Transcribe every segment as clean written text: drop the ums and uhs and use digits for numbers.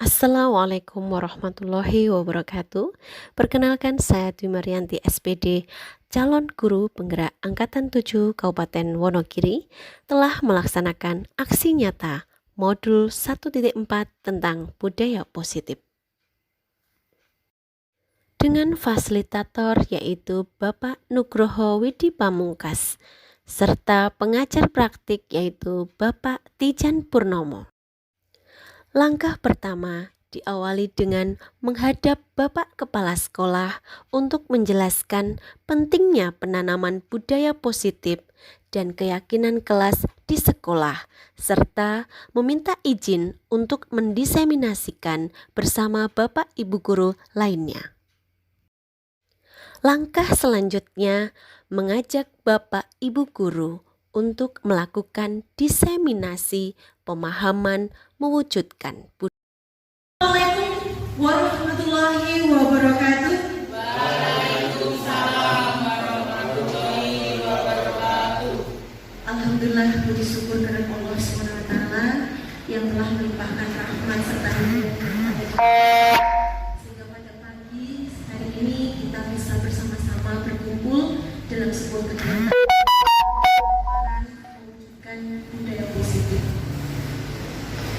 Assalamualaikum warahmatullahi wabarakatuh. Perkenalkan saya Dwi Marianti SPD, calon guru penggerak Angkatan 7 Kabupaten Wonogiri, telah melaksanakan aksi nyata modul 1.4 tentang budaya positif. Dengan fasilitator yaitu Bapak Nugroho Widi Pamungkas, serta pengajar praktik yaitu Bapak Tijan Purnomo. Langkah pertama diawali dengan menghadap Bapak Kepala Sekolah untuk menjelaskan pentingnya penanaman budaya positif dan keyakinan kelas di sekolah, serta meminta izin untuk mendiseminasikan bersama Bapak Ibu guru lainnya. Langkah selanjutnya mengajak Bapak Ibu guru untuk melakukan diseminasi pemahaman mewujudkan budaya. Assalamualaikum warahmatullahi wabarakatuh. Waalaikumsalam warahmatullahi wabarakatuh. Alhamdulillah, puji syukur kepada Allah SWT yang telah melimpahkan rahmat serta hidayah sehingga pada pagi hari ini kita bisa bersama-sama berkumpul dalam sebuah kegiatan mewujudkan budaya positif.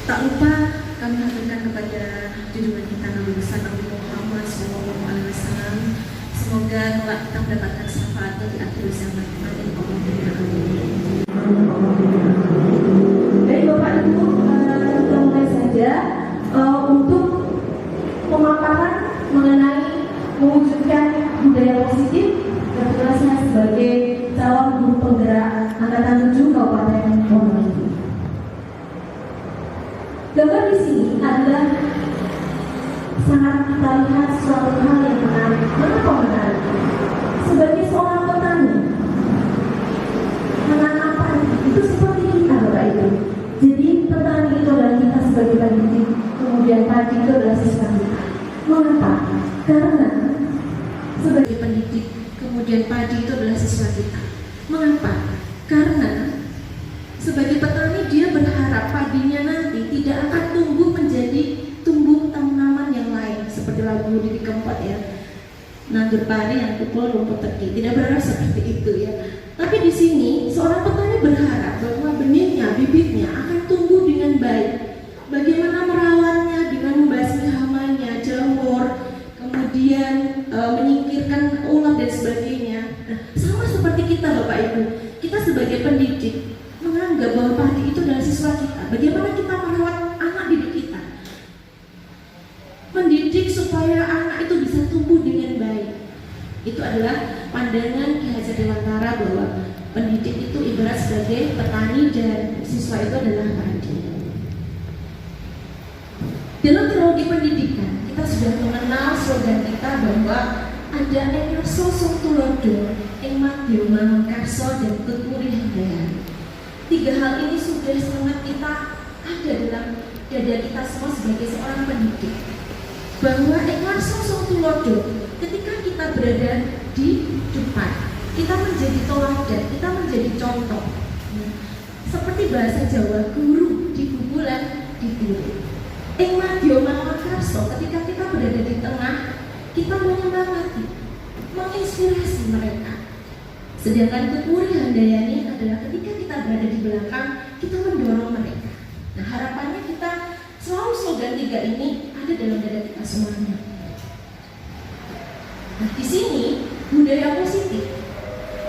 Tak lupa kami haturkan kepada junjungan kita Nabi besar Nabi Muhammad SAW. Semoga kelak kita mendapatkan syafaatnya di akhir zaman. Amin. Baik Bapak Ibu, kita mulai saja untuk pemaparan mengenai mewujudkan budaya positif. Kebetulan saya sebagai calon guru penggerak Angkatan 7 Kabupaten Wonogiri. Gambar di sini adalah sangat kita lihat suatu hal yang menarik. Kenapa menarik? Sebagai seorang petani, menanam itu seperti kita, Bapak Ibu. Jadi petani itu adalah kita sebagai pendidik, kemudian padi itu adalah siswa kita. Mengapa? Karena sebagai pendidik, kemudian padi itu adalah siswa kita. Mengapa? Karena sebagai petani dia berharap padinya nanti tidak akan tumbuh menjadi tumbuh tanaman yang lain seperti lagu Didi Kempot ya, nandur padi yang tukul rumput teki. Tidak berharap seperti itu ya. Tapi di sini seorang petani berharap bahwa benihnya, bibitnya akan tumbuh dengan baik. Bagaimana merawatnya dengan membasmi hamanya, jamur, kemudian menyingkirkan ulat dan sebagainya. Nah, sama seperti kita Bapak Ibu, kita sebagai pendidik menganggap bahwa padi itu adalah siswa kita. Bagaimana kita merawat anak didik kita, mendidik supaya anak itu bisa tumbuh dengan baik. Itu adalah pandangan Ki Hajar Dewantara bahwa pendidik itu ibarat sebagai petani dan siswa itu adalah padi. Dalam teologi pendidikan kita sudah mengenal slogan kita bahwa ada Engarso Tulodo, Engmatio Manungkarso dan Tuturi Handayani. Tiga hal ini sudah sangat kita ada dalam dada kita semua sebagai seorang pendidik. Bahwa Engarso Tulodo, ketika kita berada di depan, kita menjadi teladan, kita menjadi contoh. Seperti bahasa Jawa, guru di bubulan ditiru. Engmatio Manungkarso, ketika kita berada di tengah, kita menyemangati, menginspirasi mereka. Sedangkan Tuturi Handayani adalah ketika kita berada di belakang, kita mendorong mereka. Nah, harapannya kita selalu slogan tiga ini ada dalam dada kita semuanya. Nah, di sini budaya positif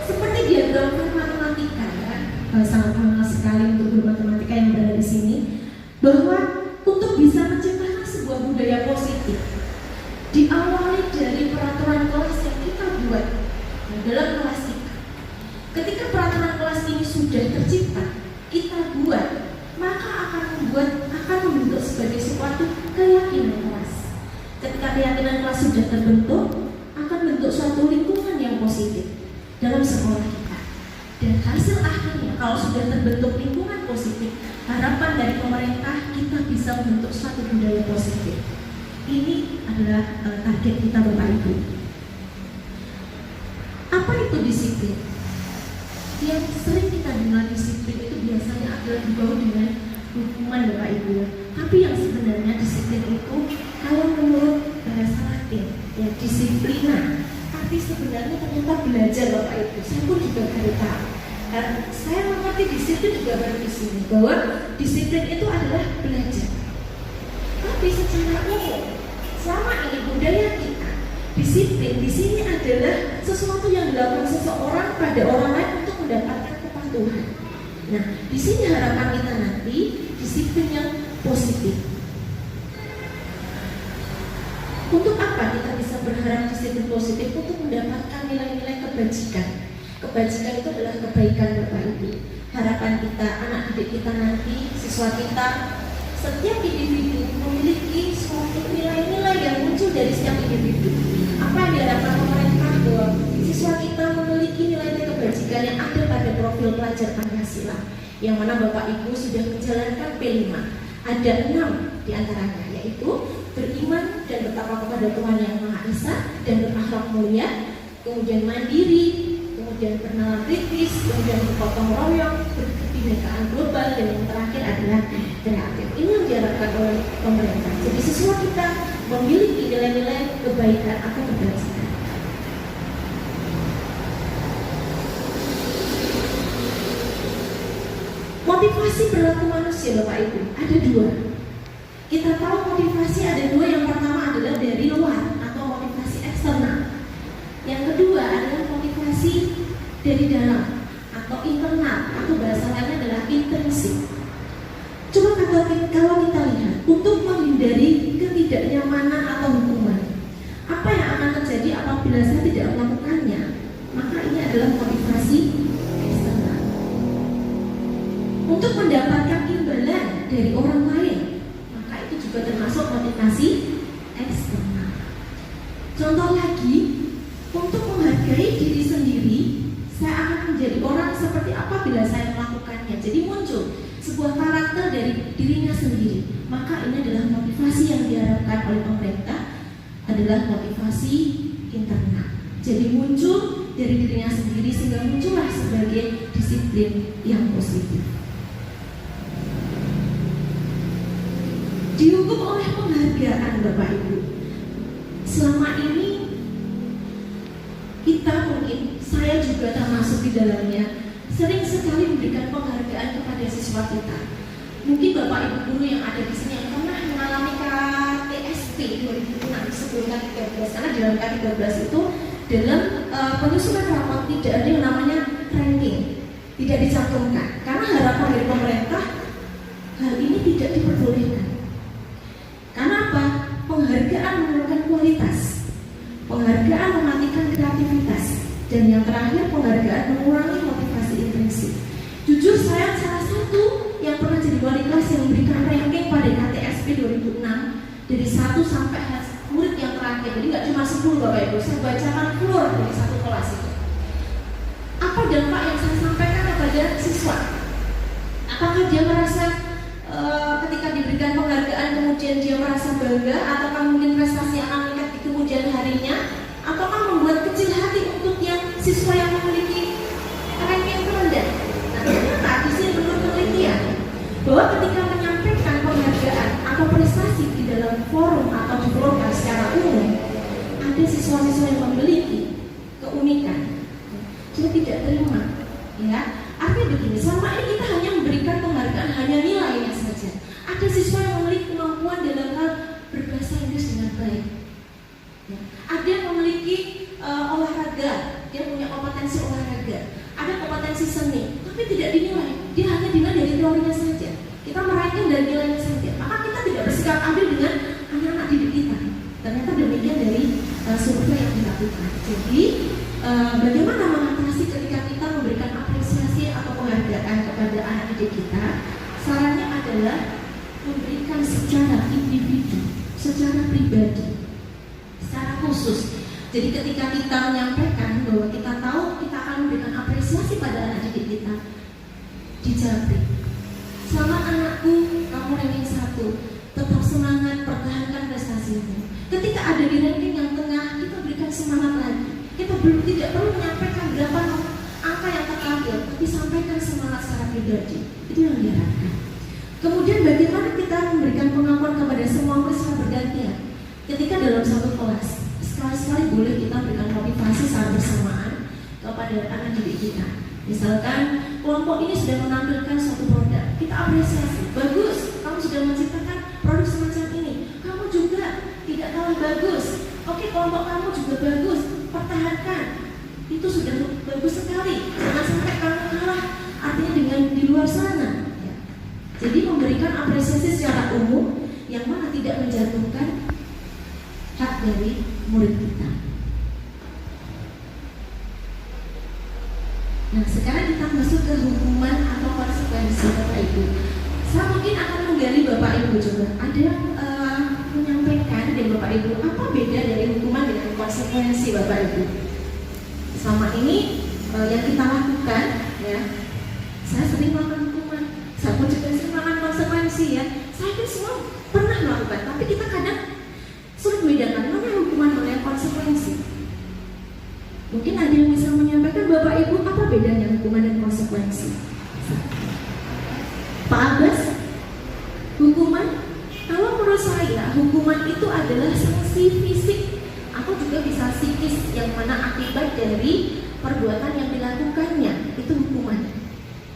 seperti diagram matematika ya, sangat mengenal sekali untuk guru matematika yang berada di sini, bahwa untuk bisa menciptakan sebuah budaya positif diawali dari peraturan kelas yang kita buat dalam kelas kita. Ketika peraturan kelas ini sudah tercipta, kita buat, maka akan membentuk sebagai suatu keyakinan kelas. Ketika keyakinan kelas sudah terbentuk, akan bentuk suatu lingkungan yang positif dalam sekolah kita. Dan hasil akhirnya, kalau sudah terbentuk lingkungan positif, harapan dari pemerintah kita bisa membentuk suatu budaya positif. Ini adalah target kita Bapak Ibu. Apa itu disiplin? Yang sering kita dengar disiplin itu biasanya adalah dibawa dengan hukuman Bapak Ibu. Tapi yang sebenarnya disiplin itu kalau menurut bahasa Latin ya disiplina. Tapi sebenarnya ternyata belajar Bapak Ibu. Saya pun juga baru tahu. Dan saya mengerti disiplin juga baru di sini bahwa disiplin itu adalah belajar. Tapi secara umum selama ini budaya kita disiplin di sini adalah sesuatu yang dilakukan seseorang pada orang lain untuk mendapatkan kepatuhan. Nah, di sini harapan kita nanti disiplin yang positif. Untuk apa kita bisa berharap disiplin positif? Untuk mendapatkan nilai-nilai kebajikan. Kebajikan itu adalah kebaikan Bapak Ibu. Harapan kita, anak didik kita nanti, siswa kita, setiap individu memiliki suatu nilai-nilai yang muncul dari setiap individu. Apa yang diharapkan pemerintah bahwa siswa kita memiliki nilai-nilai kebajikan yang ada pada profil pelajar Pancasila, yang mana Bapak Ibu sudah menjalankan P5. Ada 6 diantaranya, yaitu beriman dan bertakwa kepada Tuhan Yang Maha Esa dan berakhlak mulia, kemudian mandiri, kemudian bernalar kritis, kemudian bergotong royong, berkebinekaan global, dan yang terakhir adalah kreatif. Ini yang diharapkan oleh pemerintah. Jadi siswa kita memiliki nilai-nilai kebaikan atau kebajikan. Motivasi perilaku manusia Bapak Ibu ada 2. Kita tahu motivasi ada 2. Yang pertama adalah dari luar atau motivasi eksternal. Yang kedua adalah motivasi dari dalam atau internal, atau bahasa lainnya adalah intrinsik. Coba kalau kita lihat, untuk menghindari ketidaknyamanan atau hukuman, apa yang akan terjadi apabila saya tidak melakukannya? Maka ini adalah motivasi eksternal. Untuk mendapatkan imbalan dari orang lain, maka itu juga termasuk motivasi eksternal. Contoh lagi, untuk menghargai diri sendiri, saya akan menjadi orang seperti apa bila saya melakukannya. Jadi muncul sebuah karakter dari dirinya sendiri. Maka ini adalah motivasi yang diharapkan oleh pemerintah, adalah motivasi internal. Jadi muncul dari dirinya sendiri sehingga muncullah sebagai disiplin yang positif. Dihukum oleh penghargaan Bapak Ibu. Selama ini kita mungkin, saya juga termasuk di dalamnya, sering sekali memberikan penghargaan kepada siswa kita. Mungkin Bapak Ibu guru yang ada di sini yang pernah mengalami KTSP 2006 sebelum K13, karena dalam K13 itu dalam penyusunan rapor tidak ada yang namanya ranking, tidak dicantumkan. Karena harapan dari pemerintah hal ini tidak diperbolehkan. Karena apa? Penghargaan menurunkan kualitas, penghargaan mematikan kreativitas, dan yang terakhir penghargaan mengurangi motivasi intrinsik. Jujur saya salah satu yang pernah jadi wali kelas yang memberikan ranking pada KTSP 2006 dari 1 sampai murid yang terakhir. Jadi nggak cuma 10 Bapak Ibu, saya bacakan keluar dari satu kelas itu. Apa dampak yang saya sampaikan kepada siswa? Apakah dia merasa ketika diberikan penghargaan kemudian dia merasa bangga, ataukah mungkin prestasi akan meningkat di kemudian harinya, ataukah membuat kecil hati untuk yang siswa yang memiliki ranking terendah? Nah, ternyata di sini menurut penelitian bahwa ketika menyampaikan penghargaan atau prestasi di dalam forum atau di program secara umum, ada siswa-siswa yang memiliki keunikan, dia tidak terima, ya. Artinya begini, selama ini kita hanya memberikan penghargaan hanya nilainya saja. Ada siswa yang memiliki kemampuan dalam hal berbahasa Inggris dengan baik, ya. Ada yang memiliki olahraga, dia punya kompetensi olahraga. Ada kompetensi seni, tapi tidak dinilai, dia hanya dinilai dari teorinya saja. Kita meraihkan dari nilainya saja. Maka kita tidak bersikap adil dengan anak-anak didik kita. Ternyata demikian dari survei yang dilakukan. Jadi bagaimana mengatasi ketika kita memberikan apresiasi atau penghargaan kepada anak didik kita? Sarannya adalah memberikan secara individu, secara pribadi, secara khusus. Jadi ketika kita menyampaikan bahwa kita tahu kita akan memberikan apresiasi pada anak didik kita, dijawab, selamat anakku, kamu ranking 1, tetap semangat, pertahankan prestasimu. Ketika ada di ranking yang tengah, kita berikan semangat lagi. Kita tidak perlu menyampaikan berapa angka yang terakhir, tapi sampaikan semangat secara pribadi. Itu yang diharapkan. Kemudian bagaimana kita kita memberikan pengakuan kepada semua murid secara bergantian. Ketika dalam satu kelas, sekali-sekali boleh kita berikan motivasi secara bersamaan kepada anak didik kita. Misalkan kelompok ini sudah menampilkan suatu produk, kita apresiasi, bagus, kamu sudah menciptakan produk semacam ini, kamu juga tidak kalah bagus, oke kelompok kamu juga bagus, pertahankan, itu sudah bagus sekali, jangan sampai kamu kalah, artinya dengan di luar sana. Jadi memberikan apresiasi secara umum yang mana tidak menjatuhkan hak dari murid kita. Nah, sekarang kita masuk ke hukuman atau konsekuensi Bapak Ibu. Saya mungkin akan menggali Bapak Ibu juga. Ada yang menyampaikan dari Bapak Ibu apa beda dari hukuman dengan konsekuensi Bapak Ibu. Selama ini yang kita lakukan, ya, saya sering melakukan hukuman, saya pun juga sering melakukan konsekuensi, ya. Saya pun semua pernah melakukan, tapi kita kadang sulit membedakan mana hukuman mana konsekuensi. Mungkin ada yang bisa menyampaikan Bapak Ibu apa bedanya hukuman dan konsekuensi? Pak Abbas, hukuman, kalau menurut saya hukuman itu adalah sanksi fisik atau juga bisa psikis yang mana akibat dari perbuatan yang dilakukannya, itu hukuman.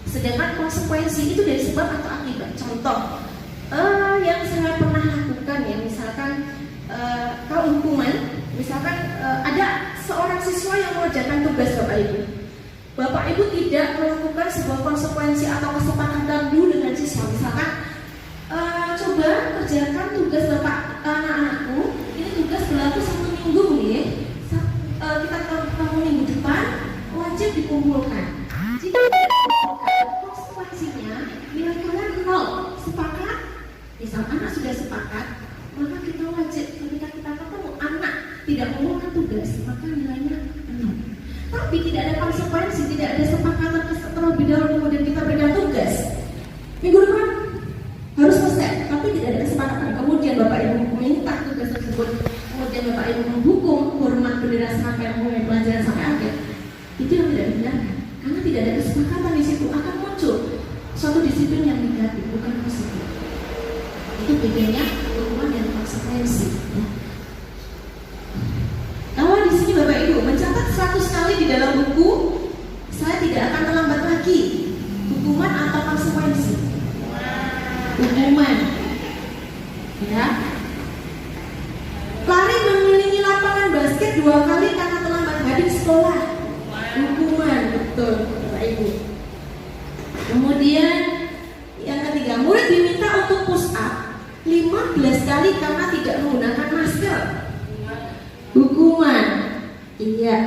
Sedangkan konsekuensi itu dari sebab atau akibat. Contoh, yang saya pernah lakukan ya, misalkan kalau hukuman, misalkan ada seorang siswa yang mengerjakan tugas Bapak Ibu. Bapak Ibu tidak melakukan sebuah konsekuensi atau kesepakatan dulu dengan siswa. Misalkan coba kerjakan tugas Bapak anak-anakku. Ini tugas berlaku 1 minggu nih. Kita ketemu minggu depan wajib dikumpulkan. Jika tidak dikumpulkan, konsekuensinya nilai kalian 0. Sepakat? Misal anak sudah sepakat, maka kita wajib ketika kita ketemu anak tidak mengumpulkan tugas, maka nilainya 0. Tapi tidak ada konsekuensi, tidak ada sepakatan terlebih dahulu kemudian kita berikan tugas. Minggu depan harus selesai, tapi tidak ada kesepakatan. Kemudian Bapak Ibu meminta tugas tersebut, kemudian Bapak Ibu menghukum hormat bendera sampai mulai pelajaran sampai akhir. Itu yang tidak dibenarkan, karena tidak ada kesepakatan di situ, akan muncul suatu disiplin yang negatif, bukan positif. Itu bedanya hukuman dan konsekuensi. Ya. Kalau di sini Bapak Ibu mencatat 100 kali di dalam buku, saya tidak akan terlambat lagi. Hukuman atau konsekuensi? Hukuman. Ya. Lari mengelilingi lapangan basket 2 kali karena terlambat hadir sekolah. Hukuman, betul Bapak Ibu. Kemudian yang ketiga, murid diminta untuk push up 15 kali karena tidak menggunakan masker. Hukuman. Iya.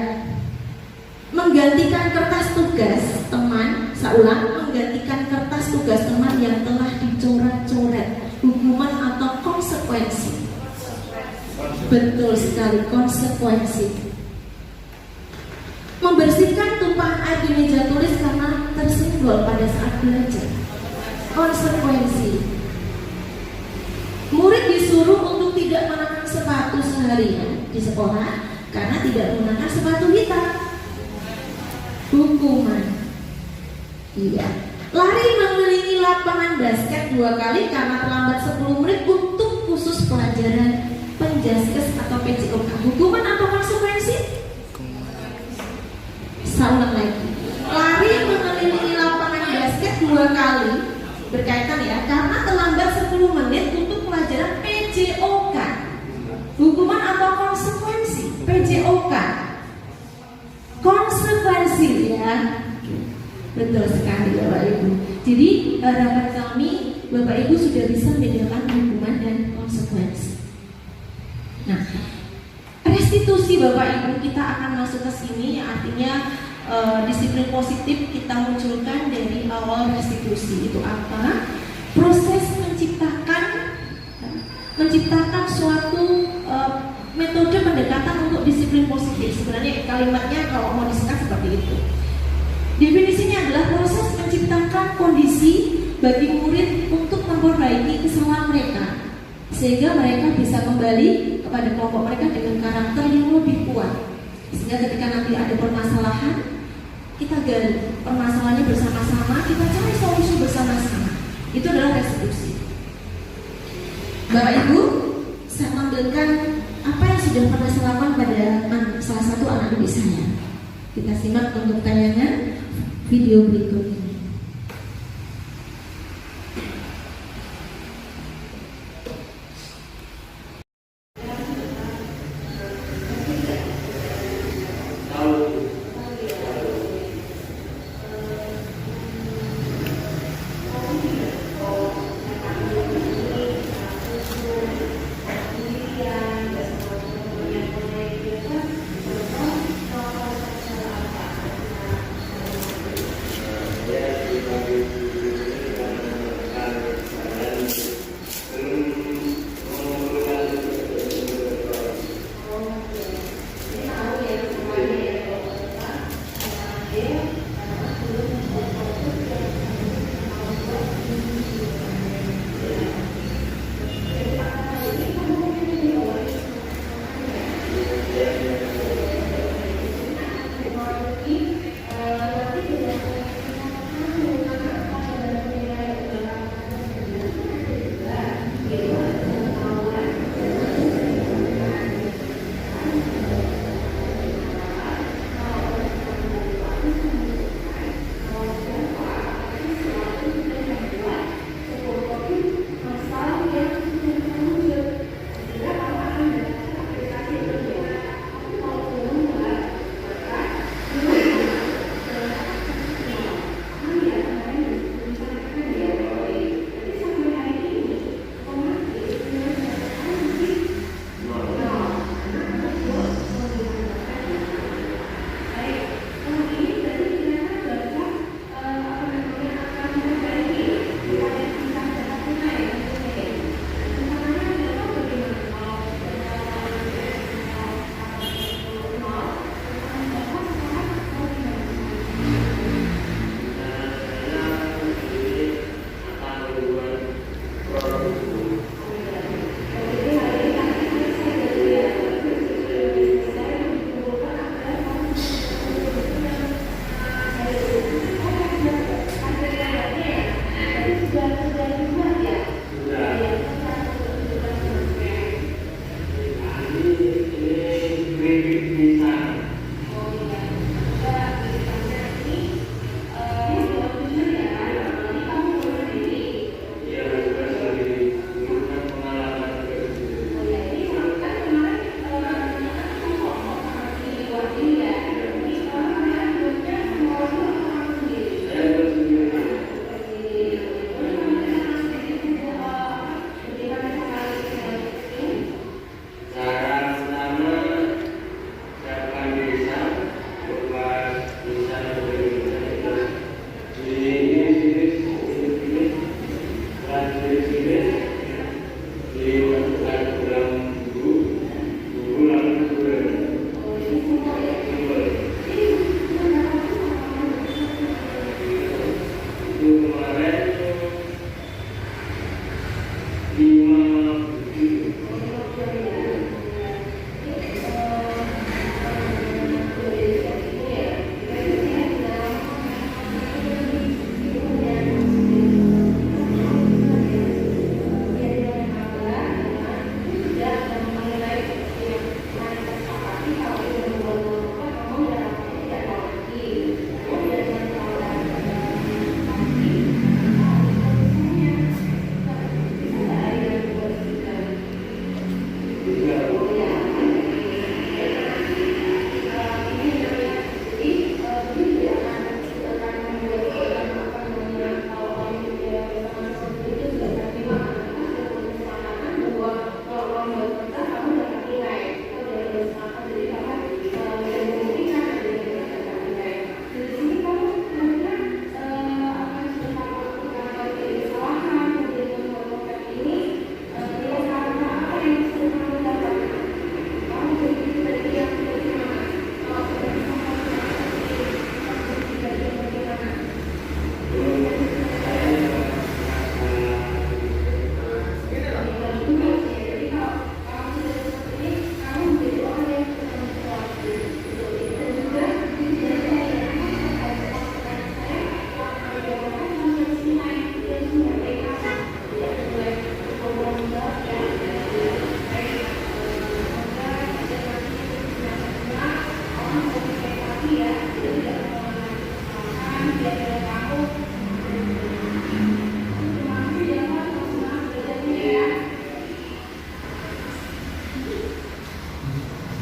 Menggantikan kertas tugas teman, saya ulang, menggantikan kertas tugas teman yang telah dicoret-coret. Hukuman atau konsekuensi? Betul sekali, konsekuensi. Membersihkan tumpahan air di meja tulis karena tersenggol pada saat belajar. Konsekuensi. Murid disuruh untuk tidak mengenakan sepatu seharian di sekolah karena tidak menggunakan sepatu hitam. Hukuman. Iya. Lari mengelilingi lapangan basket 2 kali karena terlambat 10 menit untuk khusus pelajaran penjaskes atau PJOK. Hukuman atau konsekuensi? Saya ulang lagi. Lari mengelilingi lapangan basket 2 kali berkaitan ya karena terlambat 10 menit untuk pelajaran PJOK. Hukuman atau konsekuensi? PJOK. Konsekuensi ya. Betul sekali Bapak Ibu. Jadi harapan kami Bapak Ibu sudah bisa membedakan hukuman dan konsekuensi. Nah, restitusi Bapak Ibu kita akan masuk ke sini, artinya disiplin positif kita munculkan dari awal restitusi. Itu apa? Proses menciptakan suatu metode pendekatan untuk disiplin positif. Sebenarnya kalimatnya kalau mau disingkat seperti itu. Definisinya adalah proses menciptakan kondisi bagi murid untuk memperbaiki kesalahan mereka sehingga mereka bisa kembali kepada kelompok mereka dengan karakter yang lebih kuat. Sehingga ketika nanti ada permasalahan, kita gali permasalahannya bersama-sama, kita cari solusi bersama-sama. Itu adalah restitusi. Bapak Ibu, saya tampilkan apa yang sudah pernah saya lakukan pada salah satu anak didik saya. Kita simak untuk tayangan video berikut ini.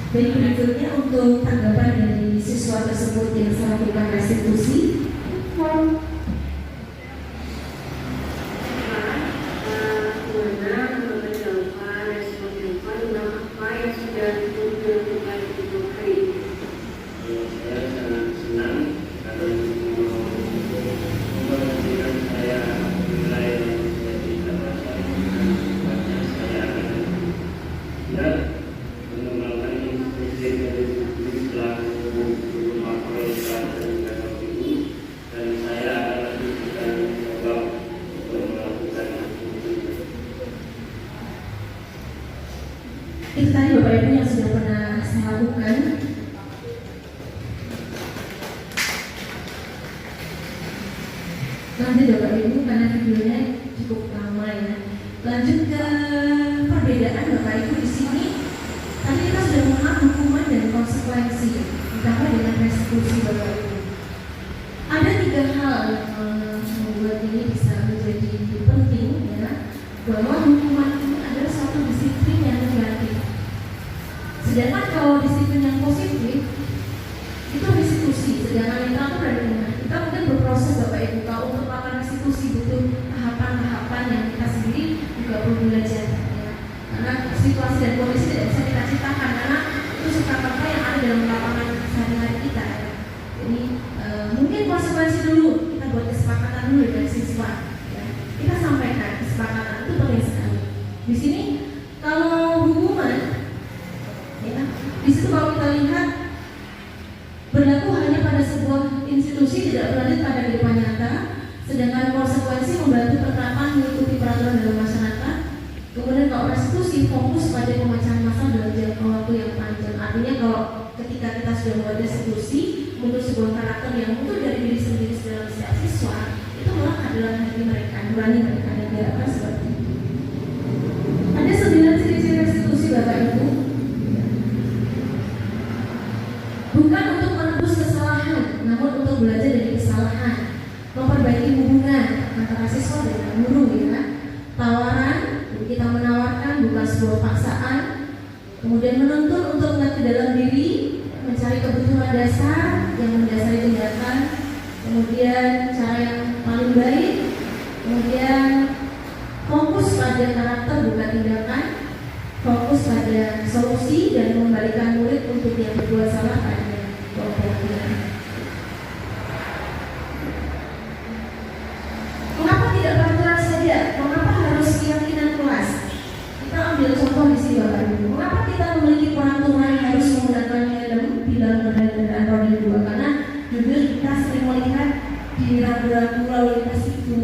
Baik, berikutnya untuk tanggapan dari siswa tersebut yang saya lakukan restitusi. Itu tadi Bapak Ibu yang sudah pernah saya lakukan. Lanjut Bapak Ibu, karena videonya cukup lama ya. Lanjut ke perbedaan Bapak Ibu di sini. Tadi kita sudah mengenal hukuman dan konsekuensi, ditambah dengan restitusi Bapak Ibu. Ada 3 hal yang membuat ini bisa menjadi penting ya, bahwa hukuman itu adalah suatu disiplin yang negatif. Sedangkan kalau disiplin yang positif itu restitusi, sedangkan yang terakhir dari rumah. Kita mungkin berproses Bapak Ibu, kalau untuk melakukan restitusi butuh tahapan-tahapan yang kita sendiri juga perlu belajar ya. Karena situasi dan kondisi tidak bisa kita ciptakan, karena itu serta-merta yang ada dalam lapangan sehari-hari kita ya. Jadi mungkin konsekuensi dulu, kita buat kesepakatan dulu dengan siswa ya. Kita sampaikan kesepakatan itu penting sekali. Di sini kalau hukuman ya, di situ kalau kita lihat berlaku hanya pada sebuah institusi, tidak berlanjut pada kehidupan nyata. Sedangkan konsekuensi membantu penerapan mengikuti peraturan dalam masyarakat. Kemudian kalau restitusi fokus pada pemecahan masalah dalam jangka waktu yang panjang. Artinya kalau ketika kita sudah membuat restitusi untuk sebuah karakter yang muncul dari diri sendiri dalam setiap siswa, itu malah adalah hati mereka, nurani mereka yang diharapkan seperti itu. Ada 9 ciri-ciri restitusi Bapak Ibu. Bukan untuk menebus kesalahan, namun untuk belajar dari kesalahan, memperbaiki hubungan antara siswa dan guru ya. Tawaran, kita menawarkan bukan sebuah paksaan. Kemudian menuntun untuk mengerti dalam diri, mencari kebutuhan dasar yang mendasari tindakan. Kemudian cara yang paling baik. Kemudian fokus pada karakter bukan tindakan. Fokus pada solusi dan mengembalikan murid untuk yang berbuat salah pada kelompoknya. Mengapa tidak peraturan saja? Mengapa harus keyakinan kelas? Kita ambil contoh di sini Bapak Ibu. Mengapa kita memiliki peraturan harus menggunakan helm bila mengendarai kendaraan roda 2? Karena jujur kita sering melihat di rambu-rambu lalu lintas itu,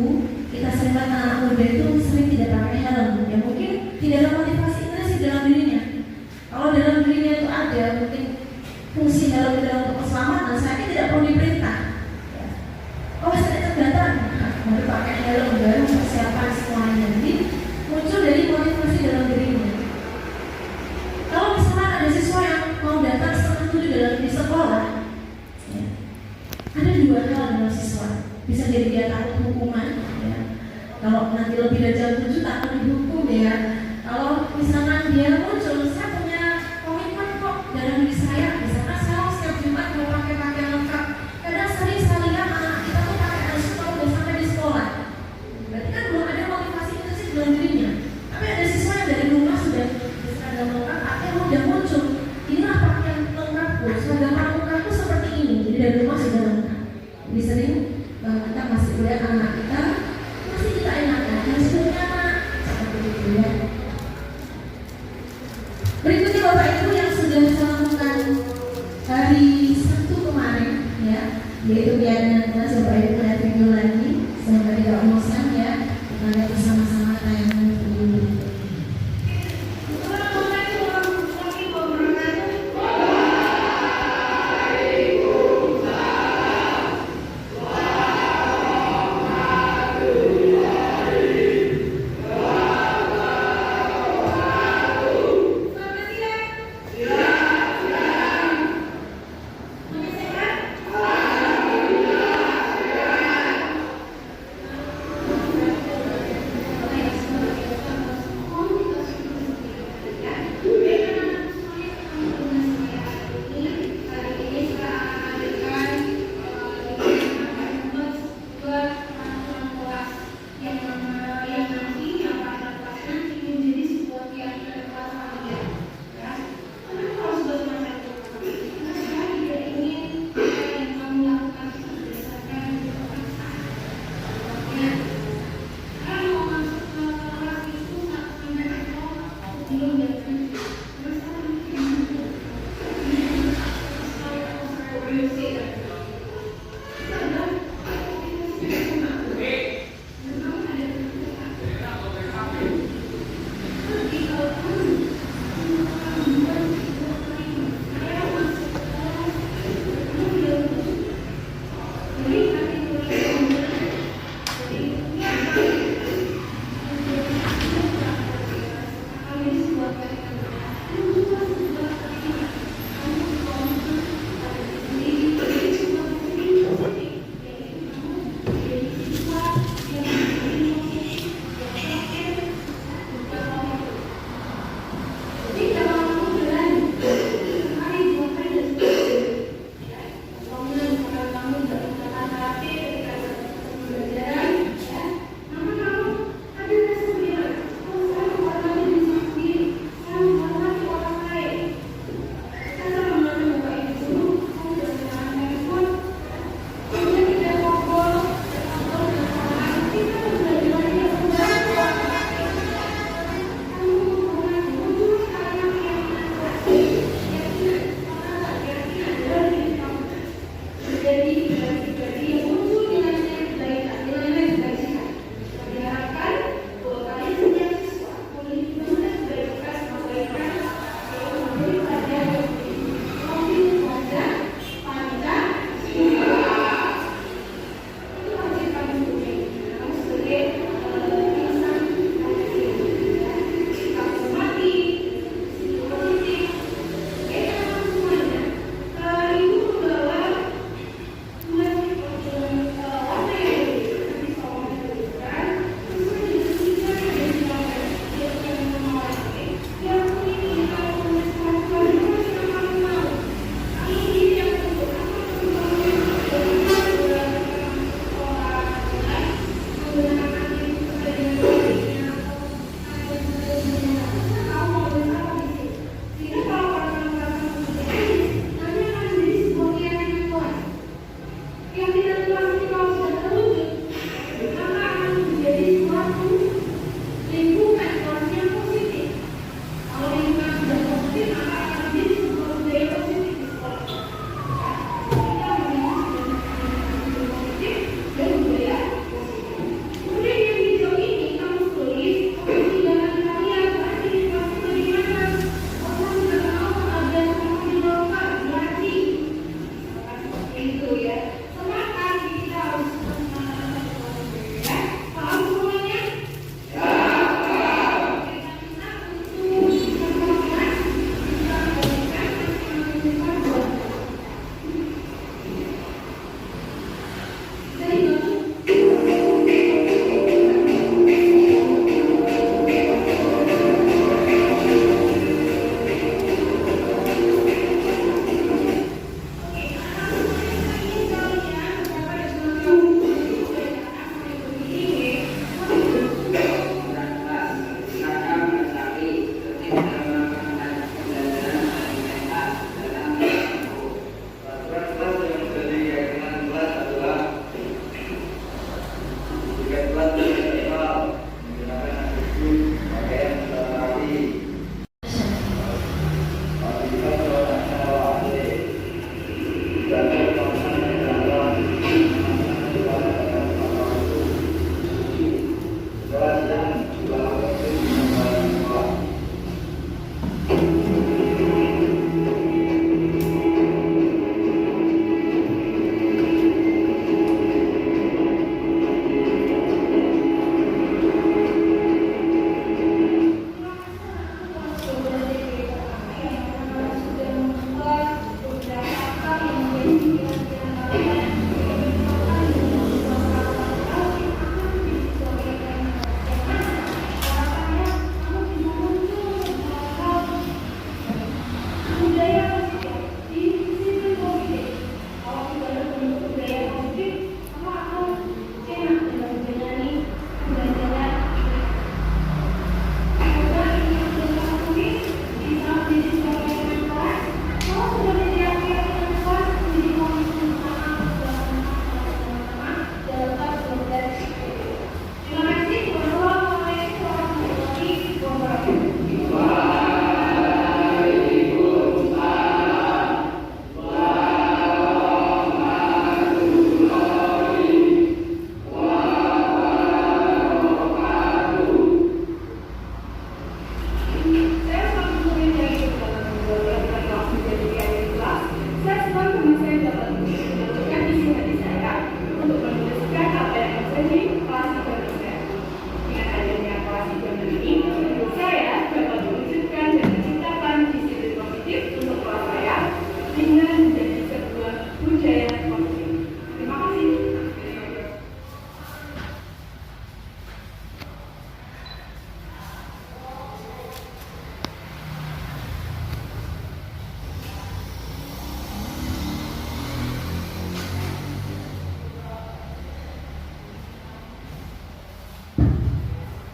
kita sering lihat anak muda itu sering tidak pakai helm. Ya mungkin tidak ada motivasi dalam dirinya. Kalau dalam dirinya itu ada mungkin fungsi helm untuk keselamatan, saya tidak perlu diperintah. Oh saya terdata, baru pakai helm, baru persiapan semuanya. Jadi muncul dari motivasi dalam dirinya. Kalau misalnya ada siswa yang mau datang setengah 7 dalam di sekolah, ya, ada 2 hal dalam siswa. Bisa jadi dia takut hukuman, ya. Kalau nanti lebih dari jam 7 takut dihukum ya. Kalau misalkan dia muncul, saya punya komitmen kok dalam diri saya. Misalkan saya setiap Jumat mau pakai pakaian lengkap. Kadang sering saya lihat anak kita tuh pakai anuskul udah sampai di sekolah. Berarti kan belum ada motivasi itu sih dalam dirinya. Tapi ada siswa yang dari rumah sudah seragam lengkap, akhirnya udah muncul. Inilah pakaian lengkapku, seragam lengkapku seperti ini. Jadi dari rumah sudah lengkap. Jadi sering kita masih melihat anak kita masih kita enakan, harus anak seperti itu ya. Berikutnya Bapak Ibu yang sudah saya lakukan hari Sabtu kemarin ya, yaitu kegiatan kelas. Bapak Ibu lihat video lagi, saya tidak memuaskan ya, kita lihat bersama-sama tayangan ini.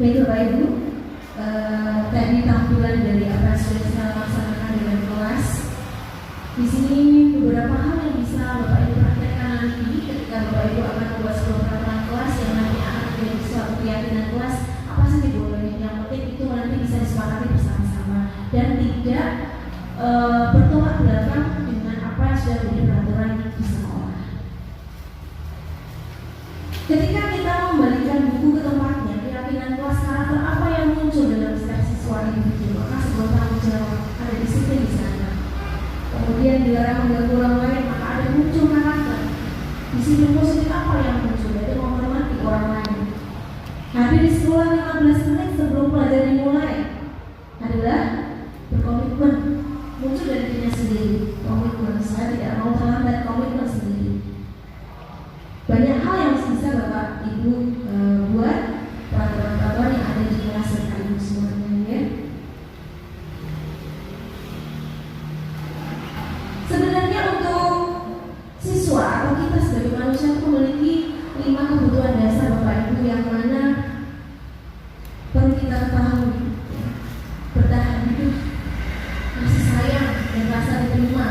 Baik Bapak Ibu, tadi tampilan dari apa yang sudah saya laksanakan dengan kelas. Di sini beberapa hal yang bisa Bapak Ibu praktekkan nanti ketika Bapak Ibu akan membuat sebuah peraturan kelas yang nanti akan menjadi suatu keyakinan kelas. Apa saja boleh, yang penting itu nanti bisa disepakati bersama-sama dan tidak bertolak belakang dengan apa yang sudah menjadi peraturan di sekolah. Ketika kita membalikan buku ke tempatnya, keyakinan kelas karakter apa yang muncul dalam setiap siswa individu, maka sebuah tanggung jawab ada disiplin di sana. Kemudian dilarang mengganggu orang lain, maka ada muncul karakter. Disiplin positif apa yang muncul, yaitu menghormati orang lain. Hadir di sekolah 15 menit sebelum pelajaran dimulai adalah berkomitmen, muncul dari dirinya sendiri. Komitmen, saya tidak mau terlambat, komitmen sendiri. Banyak hal yang bisa Bapak Ibu buat peraturan-peraturan yang ada di kelas Bapak Ibu semuanya ya. Sebenarnya untuk siswa atau kita sebagai manusia itu memiliki 5 kebutuhan dasar Bapak Ibu yang mana perlu kita ketahui. Bertahan hidup, kasih sayang dan rasa diterima,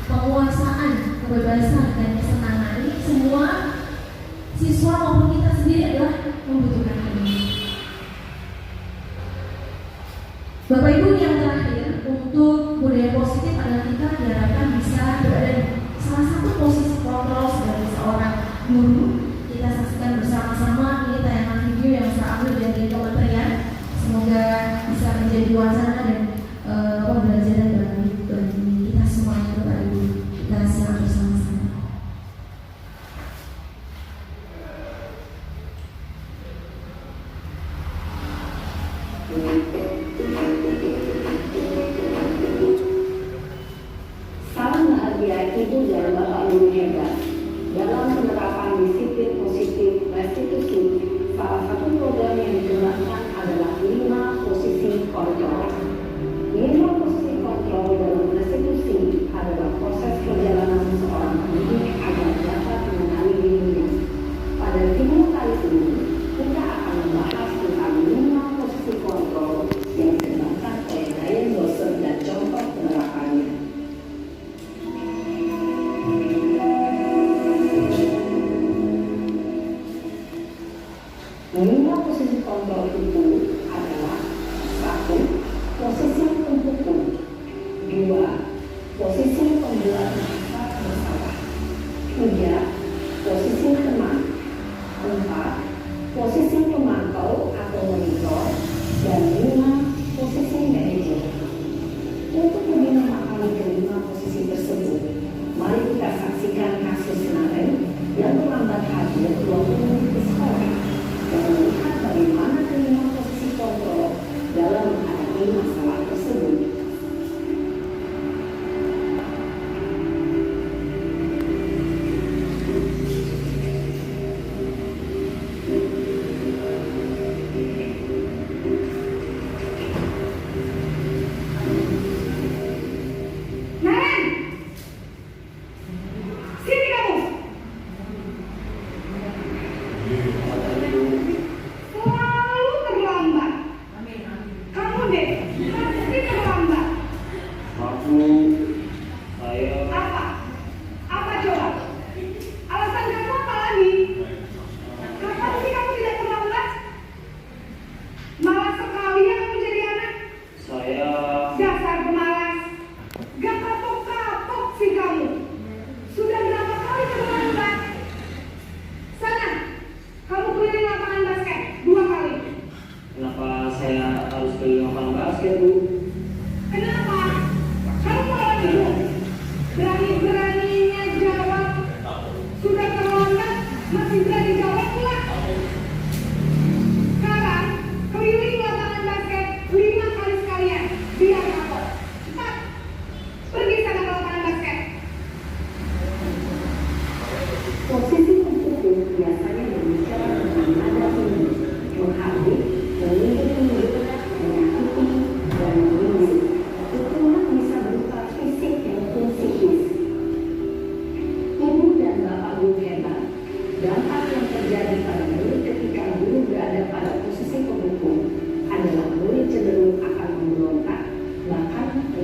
penguasaan, kebebasan dan kesenangan, ini semua siswa maupun kita sendiri adalah membutuhkan ini. Bapak Ibu, yang terakhir untuk budaya positif adalah kita diharapkan bisa berada di salah satu posisi kontrol sebagai seorang guru. Kita saksikan bersama-sama ini tayangan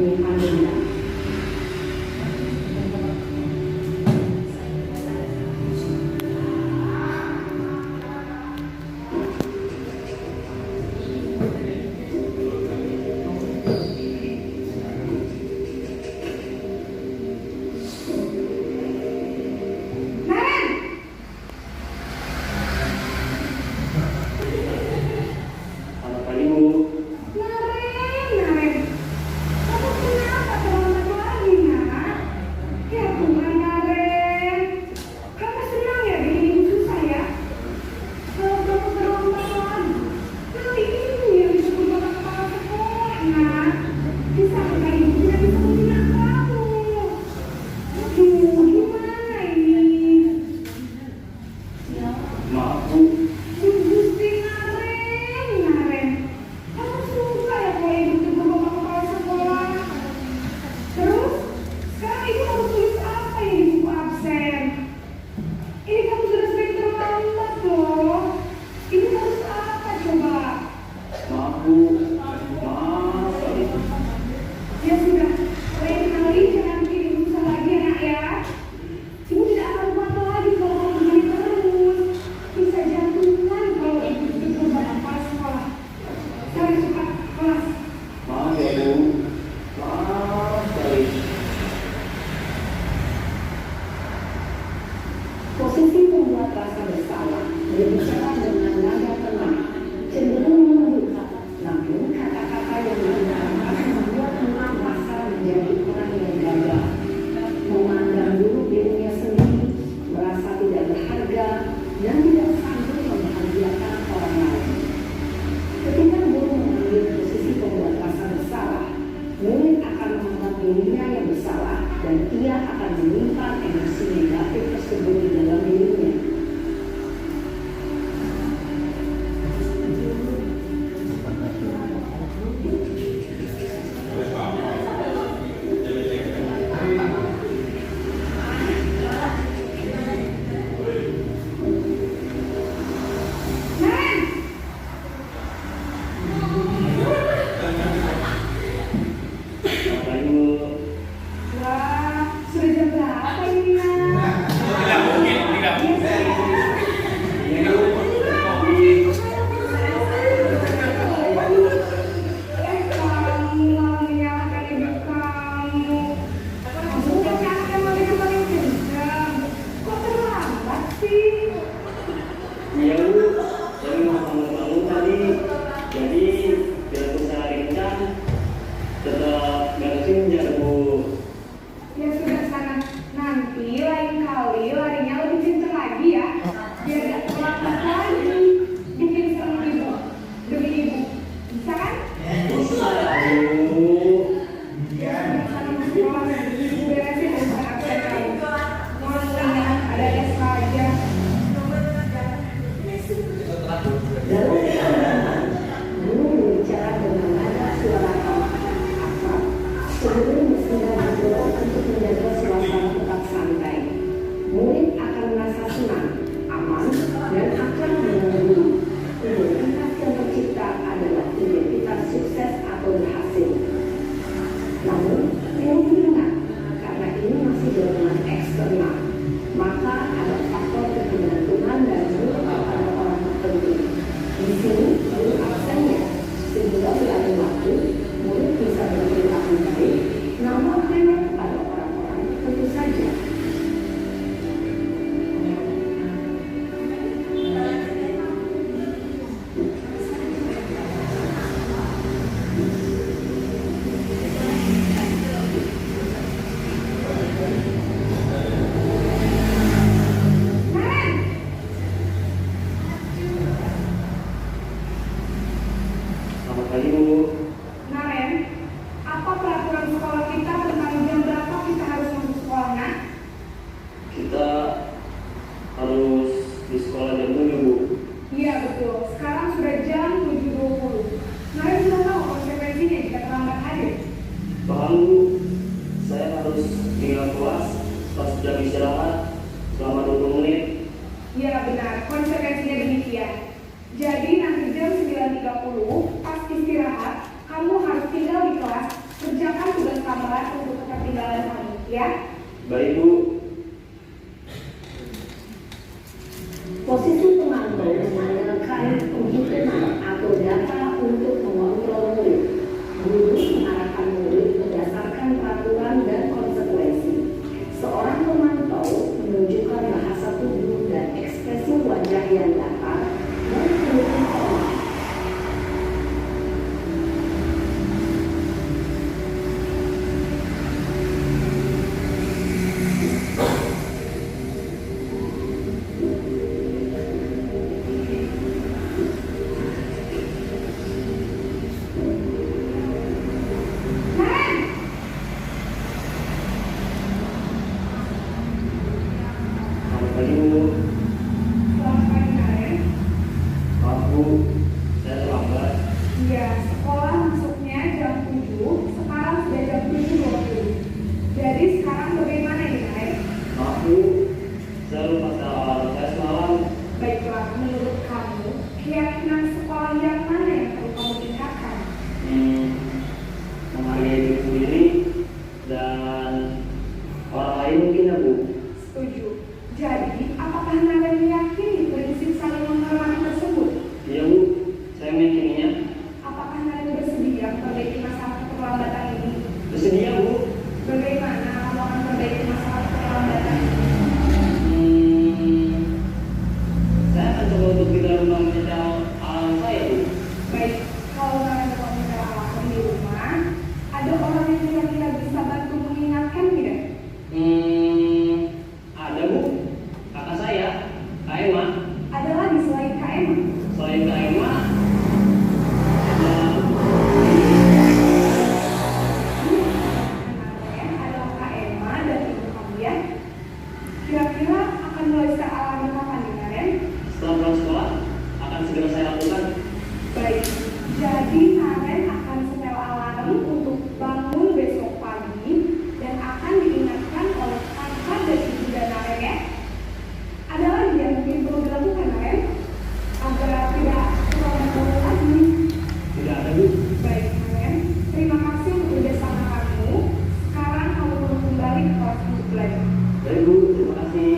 mendampingi Pandina. Selamat pagi, Bu. Naren, kamu kenapa terlambat lagi, nak? Ya Tuhan, Naren. Kamu senang ya bikin ibu susah ya? Kalau kamu terlambat lagi, nanti ibu yang disuruh bapak kepala sekolah, nak. Bisa nggak ibu tidak bisa membina kamu? Aduh, gimana ini? Maaf, Bu. Gusti Naren, kamu suka ya kalau ibu tegur bapak kepala sekolah? Terus, sekarang ibu harus tulis apa yang di buku absen? Ini kamu sudah sering terlambat loh. Ibu harus apa coba? Maaf, Bu. Maaf sekali. Ya sudah, lain kali jangan bikin ibu susah lagi ya nak ya. Ibu tidak akan kuat lagi kalau kamu begini terus. Bisa jantungan kalau ibu tegur bapak kepala sekolah. Sekarang cepat kelas. Maaf ya, Bu. Maaf sekali. Posisi pembuat rasa bersalah berbicara dengan nada tenang, cenderung menundukkan. Namun kata-kata yang digunakan membuat emak merasa menjadi orang yang gagal, memandang buruk dirinya sendiri, merasa tidak berharga dan tidak sanggup membahagiakan orang lain. Ketika guru mengambil posisi pembuat rasa bersalah, murid akan menganggap dirinya yang bersalah dan ia akan menyimpan emosi negatif tersebut di dalam dirinya. Selamat pagi, Bu. Wah, sudah jam berapa ini, Nak? Tidak mungkin, tidak mungkin. Iya, Bu. Kamu mau menyalahkan ibu kamu. Kamu kan anak yang paling kencang. Kok terlambat sih? Iya, Bu. Saya mau bangun tadi. Jadi, biar usaha kencang, tetap beresin jar, Bu. Ya sudah sana. Nanti lain kali larinya lebih kencang lagi ya. Biar gak terlambat lagi. Bikin sama ibu. Demi ibu. Bisa kan? Bisa, Bu. Sana masuk kelas. Ibu beresin urusan absen kamu. Mau lihat ada tes aja. Dalam perjalanan, guru berbicara dengan nada suara akrab, sebelum bersendak didorong untuk menjaga suasana tetap santai. Murid akan merasa senang, aman, dan akrab dengan guru. Identitas yang tercipta adalah identitas sukses atau berhasil. Namun, perlu diingat, karena ini masih dorongan eksternal, maka ada faktor ketergantungan dan guru kepada orang tertentu. Di sini, guru absennya, sehingga berlalu waktu, murid bisa berperilaku baik, namun hanya kepada orang-orang tertentu saja. Selamat pagi, Bu. Naren, apa peraturan sekolah kita tentang jam berapa kita harus masuk sekolah, Nak? Kita harus di sekolah jam 7, Bu. Iya betul, sekarang sudah jam 7.20. Naren sudah tahu konsekuensinya jika terlambat hadir. Paham, Bu. Saya harus tinggal kelas pas jam istirahat selama 20 menit. Iya benar, konsekuensinya demikian. Jadi nanti jam 9.30 pas istirahat, kamu harus tinggal di kelas, kerjakan tugas Baik Bu. Posisi pemantau mengandalkan penghitungan atau data untuk mengontrol murid. Guru mengarahkan murid berdasarkan peraturan dan konsekuensi. Seorang pemantau menunjukkan bahasa tubuh dan ekspresi wajah yang datar dan penuh hormat. Selamat pagi Bu. Selamat pagi Karen. Maaf Bu, saya terlambat. Iya, sekolah masuknya jam 7, sekarang sudah jam 7.20. Jadi sekarang bagaimana ini Karen? Maaf Bu, saya lupa alarm saya semalam. Baiklah, menurut kamu, keyakinan sekolah yang mana yang perlu kamu tingkatkan? Menghargai diri sendiri dan orang lain mungkin ya Bu. Setuju. Jadi, apakah Naren meyakini prinsip saling menghormati tersebut? Iya Bu, saya meyakininya. Apakah Naren bersedia memperbaiki masalah keterlambatan ini? Bersedia Bu. Bagaimana kamu akan memperbaiki masalah keterlambatan ini? Saya akan coba untuk tidak lupa menyetel alarm saya Bu. Baik, kalau Naren mau menyetel alarm di rumah, ada orang yang kira-kira bisa bantu mengingatkan tidak? Ada Bu, kakak saya, Kak Emma. Ada lagi selain Kak Emma? Selain Kak Emma, ada Naren adalah Kak Emma dan ibu kalian. Kira-kira akan mulai setel alarm kapan nih Naren? setelah pulang sekolah akan segera saya lakukan. Baik, jadi Naren akan setel alarm untuk bangun besok pagi dan akan diingatkan oleh kakak dan ibu dan Naren ya. Ada lagi yang mungkin perlu dilakukan Naren agar tidak terlalu bangun lagi. Tidak ada Bu. Baik Naren, terima kasih untuk kerjasama kamu. Sekarang kamu perlu kembali ke kelas untuk belajar. Baik Bu, terima kasih.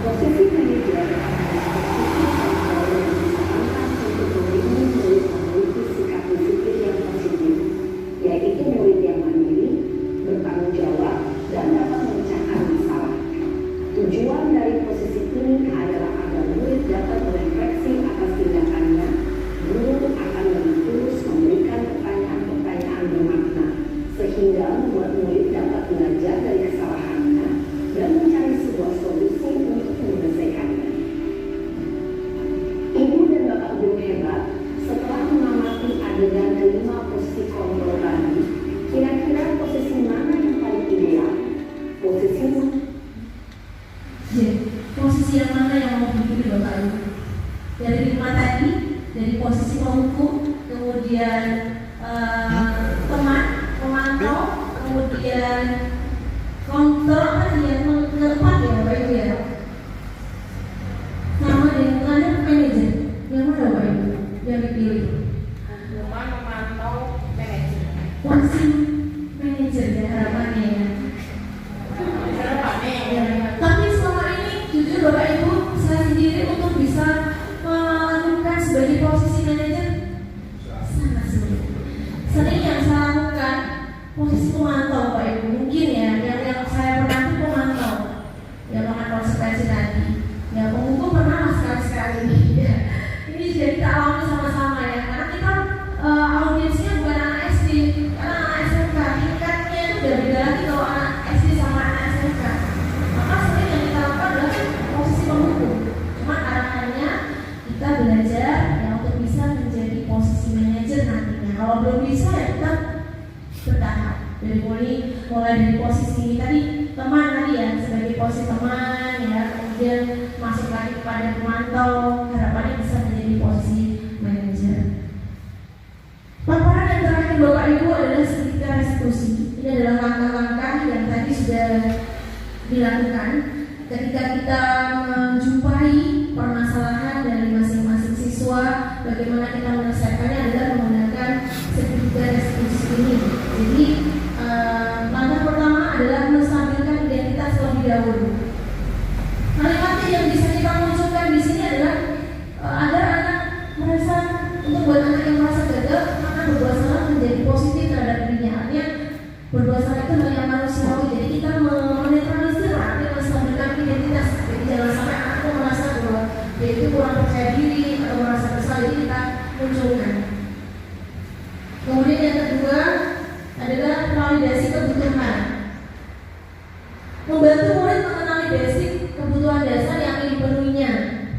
Posisi manajer adalah posisi kontrol yang disarankan untuk membimbing murid memiliki sikap disiplin yang positif, yaitu murid yang mandiri, bertanggung jawab, dan dapat memecahkan masalah. Tujuan dari posisi ini adalah agar murid dapat berefleksi atas tindakannya. Guru akan lebih tulus memberikan pertanyaan-pertanyaan bermakna, sehingga membuat murid dapat belajar dari kesalahannya dan mencari sebuah solusi untuk menyelesaikannya. Ibu dan bapak guru hebat, setelah mengamati adegan kelima posisi kontrol tadi, kira-kira posisi mana yang paling ideal? Posisi Posisi yang mana yang mau dipilih Bapak Ibu? Dari 5 tadi, dari posisi penghukum, kemudian teman, pemantau, kemudian kontrol tadi yang keempat ya Bapak Ibu ya. Sama dengan manajer, yang mana Bapak Ibu yang dipilih? Memantau manajer. Posisi manajer ya harapannya ya. Tapi selama ini jujur Bapak Ibu, saya sendiri untuk bisa melakukan sebagai posisi manajer sangat sulit. Sering yang saya lakukan posisi pemantau Bapak Ibu, mungkin ya yang saya pernah itu pemantau yang dengan konsekuensi tadi. Ya penghukum pernah sekali-sekali ya. Ini juga kita alami sama-sama ya, karena kita audiensnya bukan anak SD, karena anak SMK tingkatnya itu udah beda lagi kalau anak SD sama anak SMK. Maka sering yang kita lakukan adalah posisi penghukum. Cuma arahannya kita belajar ya untuk bisa menjadi posisi manajer nantinya. Kalau belum bisa ya kita bertahap. Dari mulai dari posisi ini tadi teman tadi ya, sebagai posisi teman ya, kemudian masuk lagi kepada pemantau, harapannya bisa menjadi posisi manajer. Paparan yang terakhir Bapak Ibu adalah seketika restitusi. Ini adalah langkah-langkah yang tadi sudah dilakukan ketika kita menjumpai permasalahan dari masing-masing siswa. Bagaimana kita menyelesaikannya adalah menggunakan seketika restitusi ini. Jadi langkah pertama adalah menstabilkan identitas terlebih dahulu. Kalimat yang bisa kita munculkan di sini adalah agar anak merasa, untuk buat anak yang merasa gagal, maka berbuat salah menjadi positif terhadap dirinya. Artinya berbuat salah itu hal yang manusiawi. Jadi kita menetralisir arti menstabilkan identitas. Jadi jangan sampai anak itu merasa bahwa dia itu kurang percaya diri atau merasa bersalah. Jadi kita munculkan. Kemudian yang kedua adalah validasi kebutuhan. Membantu murid mengenali basic kebutuhan dasar yang ingin dipenuhinya.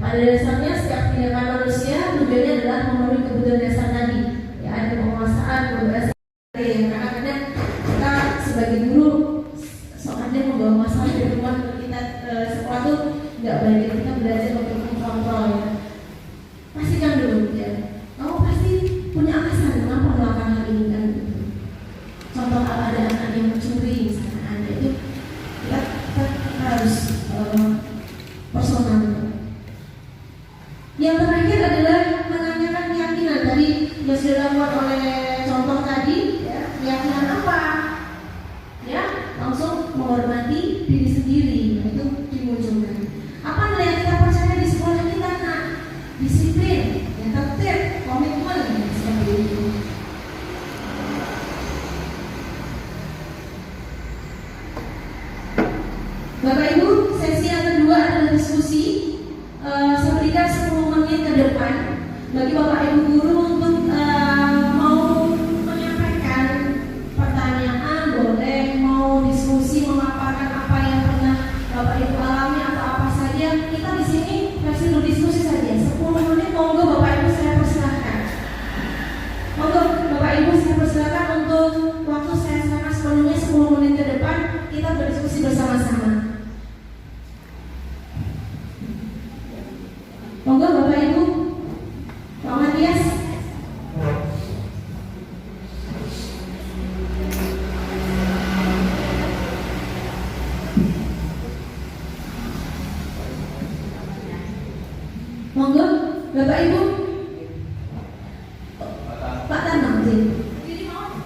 Pada dasarnya setiap tindakan manusia tujuannya adalah memenuhi kebutuhan dasar tadi. Ya, ada penguasaan, pembebasan. Karena kadang kita sebagai guru soalnya membawa masalah dari rumah kita sekolah tuh nggak baik. Kita belajar untuk mengkontrol. Ya. Pastikan dulu ya. Kamu pasti punya alasan kenapa melakukan hal ini kan. Contoh kalau ada anak yang mencuri misalnya, ada itu kita harus personal. Yang terakhir adalah menanyakan keyakinan tadi yang sudah dilakukan oleh contoh tadi, ya, keyakinan apa? Ya, langsung menghormati diri sendiri, nah, itu dimunculkan. Apa nilai yang kita percaya di sekolah kita? Nah, disiplin, yang tertib, komitmen, ya, seperti itu. Bapak Ibu, sesi yang kedua adalah diskusi. Saya berikan 10 menit ke depan bagi Bapak Ibu guru untuk mau menyampaikan pertanyaan, boleh mau diskusi memaparkan apa yang pernah Bapak Ibu alami atau apa saja. Kita di sini masih berdiskusi saja. 10 menit, monggo Bapak Ibu saya persilahkan. Monggo Bapak Ibu saya persilahkan untuk waktu saya serahkan sepenuhnya 10 menit ke depan kita berdiskusi bersama-sama. Monggo Bapak Ibu, Pak Matias. Monggo Bapak Ibu. Pak Tanam,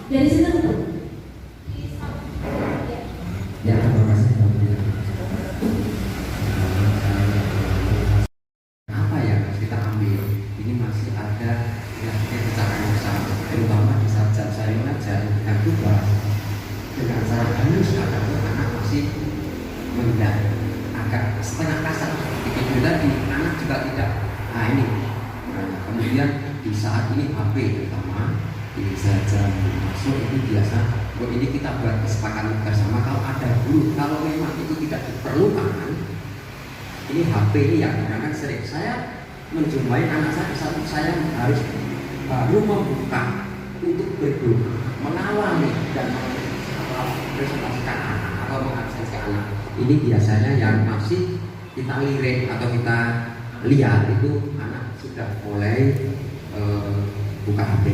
dari situ. Ya, terima kasih. Apa yang harus kita ambil? Ini masih ada yang pecahan besar, terutama di sarjana saya mengajar yang kedua dengan cara halus anak masih mendak agak setengah kasar. Begitu tadi anak juga tidak. Nah ini, kemudian di saat ini HP terutama di sarjana masuk itu biasa. Ini kita buat kesepakatan bersama kalau ada guru, kalau memang itu tidak diperlukan, ini HP ini yang kadang sering saya menjumpai anak saya harus baru membuka untuk berguru, mengawali dan mempresentasikan anak atau mengabsensi anak. Ini biasanya yang masih kita lirik atau kita lihat itu anak sudah mulai buka HP.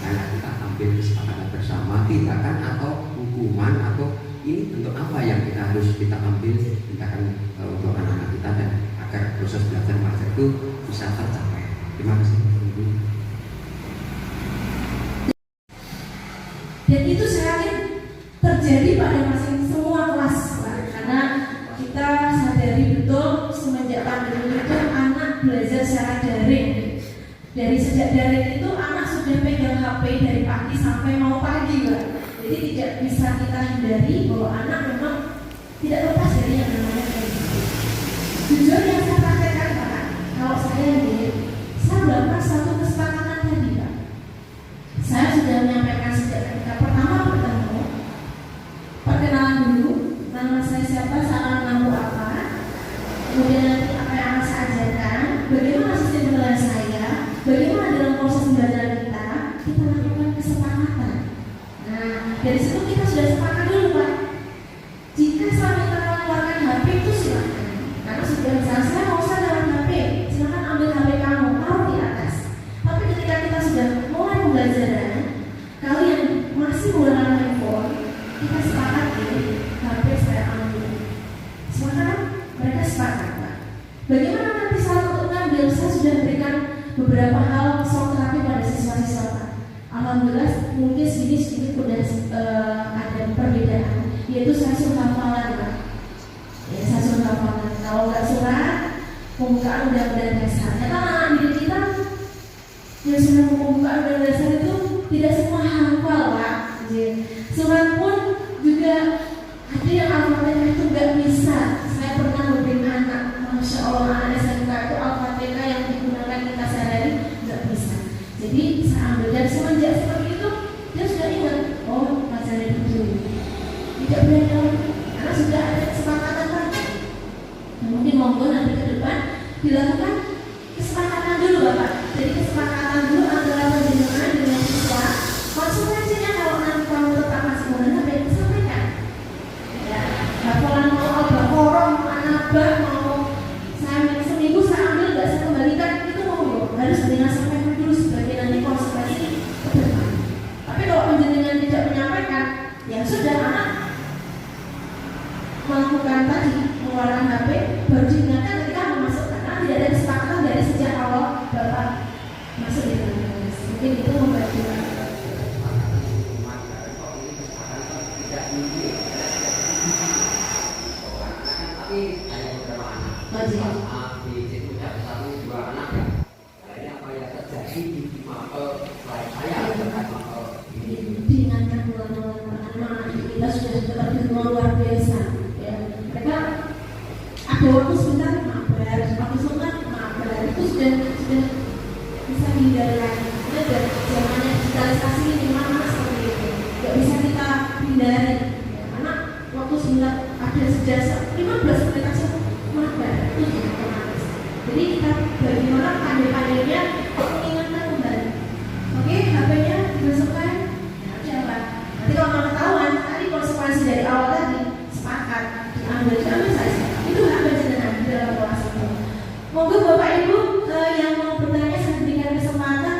Nah, kita ambil kesepakatan bersama tindakan atau hukuman atau ini bentuk apa yang kita harus kita ambil tindakan untuk anak-anak kita dan agar proses belajar mengajar itu bisa tercapai. Terima kasih. Dan itu saya yakin terjadi pada masing semua kelas, karena kita sadari betul semenjak pandemi itu anak belajar secara daring. Dari sejak daring itu anak sudah pegang HP dari pagi sampai mau pagi, Pak. Jadi tidak bisa kita hindari bahwa anak memang tidak lepas dari yang namanya Facebook. Jujur yang saya praktekkan, Pak, kalau saya melakukan satu kesepakatan tadi, Pak. Saya sudah menyampaikan sejak ketika pertama bertemu, perkenalan dulu, nama saya siapa, salam nama apa, kemudian nanti apa yang akan saya ajarkan, bagaimana sistem penilaian saya, bagaimana dalam proses pembelajaran kita lakukan kesepakatan. Nah, dari situ kita sudah sepakat dulu, Pak. Jika selama kita mengeluarkan HP itu silakan, karena sudah misalnya saya mau lewat HP, silakan ambil HP kamu, taruh di atas. Tapi ketika kita sudah mulai pembelajaran, kalian masih menggunakan handphone, kita sepakat HP saya ambil. Sekarang mereka sepakat, Pak. Bagaimana nanti saat untuk mengambil? Saya sudah berikan beberapa hal soal terapi pada siswa-siswa, Pak. Alhamdulillah mungkin sedikit sudah ada perbedaan, yaitu itu stasiun hafalan Pak. Ya, stasiun hafalan. Kalau nggak surat, pembukaan undang-undang dasar. Karena anak didik kita yang sudah pembukaan undang-undang dasar itu tidak semua hafal Pak. Surat pun juga ada yang Al-Fatihah itu nggak bisa. Saya pernah memberi anak, Masya Allah, anak SMK itu Al-Fatihah yang digunakan kita sehari-hari nggak bisa. Jadi saya ambil dan semenjak seperti itu dia sudah ingat, oh bacanya begini. Tidak beda karena sudah ada kesepakatan tadi. Nah, mungkin monggo nanti ke depan dilakukan kesepakatan dulu Bapak. Jadi kesepakatan dulu antara penjenengan dengan siswa. Konsekuensinya kalau nanti kamu tetap masih muda, sampaikan. Ya, laporan mau abah korong, anabah mau saya seminggu saya ambil nggak saya kembalikan itu monggo harus dengan sampaikan dulu sebagai nanti konsekuensi ke depan. Tapi kalau penjenengan tidak menyampaikan, ya sudah anak melakukan tadi mengeluarkan HP baru diingatkan ketika memasukkan karena tidak ada kesepakatan dari sejak awal Bapak masuk di dalam kelas. Mungkin itu membantu. Tapi ada beberapa anak, kelas A, B, C itu ada 1, 2 anak ya. Nah, ini apa yang terjadi di mapel selain saya terkait mapel ini? Diingatkan ulang-ulang anak kita sudah terbiasa luar biasa. Ya, mereka ada waktu sebentar mabar, waktu sebentar mabar itu sudah bisa dihindari lagi. Karena dari zamannya digitalisasi ini mana seperti itu, nggak bisa kita hindari. Ya, karena waktu sebentar ada sejasa 15 menit aja mabar itu sudah otomatis. Jadi kita bagaimana pandai-pandainya mengingatkan kembali. Oke, HP-nya dimasukkan. Ya udah Pak. Nanti kalau mau ketahuan, tadi konsekuensi dari awal tadi sepakat diambil saja. Itu hak penjenengan di dalam kelas itu. Monggo Bapak Ibu yang mau bertanya saya berikan kesempatan.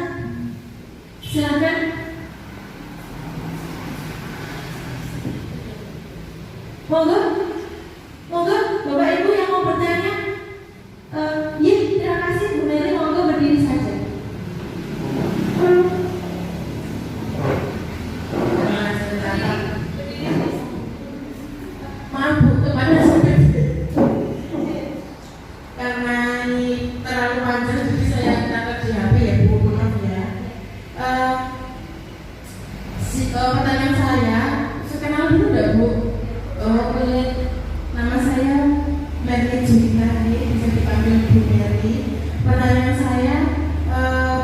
Silakan. Monggo Bapak Ibu yang mau bertanya. Ya, terima kasih Bu Meli, monggo berdiri saja. Maaf Bu, kepada saya karena ini terlalu panjang jadi saya catat di HP ya Bu, maaf ya. Pertanyaan saya, sekenal dulu nggak Bu? Nama saya Mary Julita, bisa dipanggil Bu Mary. Pertanyaan saya,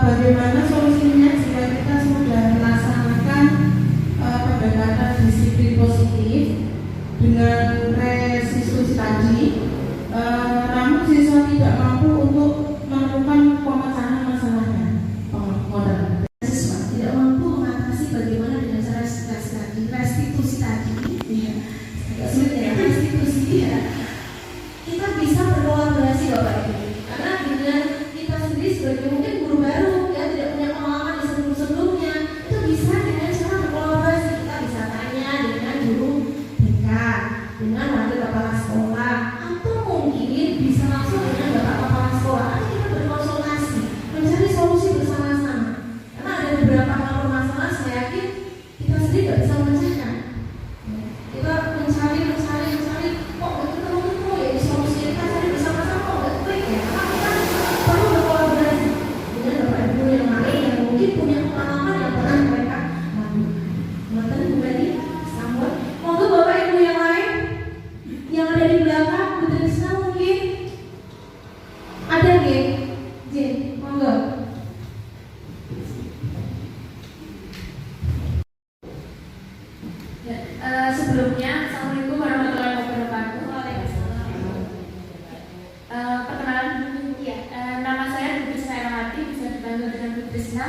bagaimana solusinya jika kita sudah melaksanakan pendekatan disiplin positif dengan restitusi tadi, namun siswa tidak mampu untuk menemukan pemecahan masalahnya, modal. Siswa tidak mampu mengatasi bagaimana dengan cara restitusi tadi, ya, agak sulit ya, restitusi ya. Kita bisa berkolaborasi Bapak Ibu, karena dengan kita sendiri sebagai mungkin guru baru ya tidak punya pengalaman di sebelum-sebelumnya, itu bisa dengan cara berkolaborasi. Kita bisa tanya dengan guru BK, dengan wakil kepala sekolah, atau mungkin bisa langsung dengan bapak kepala sekolah. Nanti kita berkonsultasi, mencari solusi bersama-sama. Karena ada beberapa hal permasalahan saya yakin kita sendiri tidak bisa memecahkan. Kita mencari, kok ketemu ya solusi kita cari bersama-sama, kok nggak klik ya. Karena kita perlu berkolaborasi dengan bapak ibu yang lain yang mungkin punya pengalaman yang pernah mereka lakukan. Mantan kembali sambut. Monggo bapak ibu yang lain yang ada di belakang, Bu Trisna mungkin ada nggih? Jin, monggo. Sebelumnya, Assalamualaikum warahmatullahi wabarakatuh. Perkenalan ya, nama saya Bu Trisna Erahati, bisa dipanggil dengan Bu Trisna.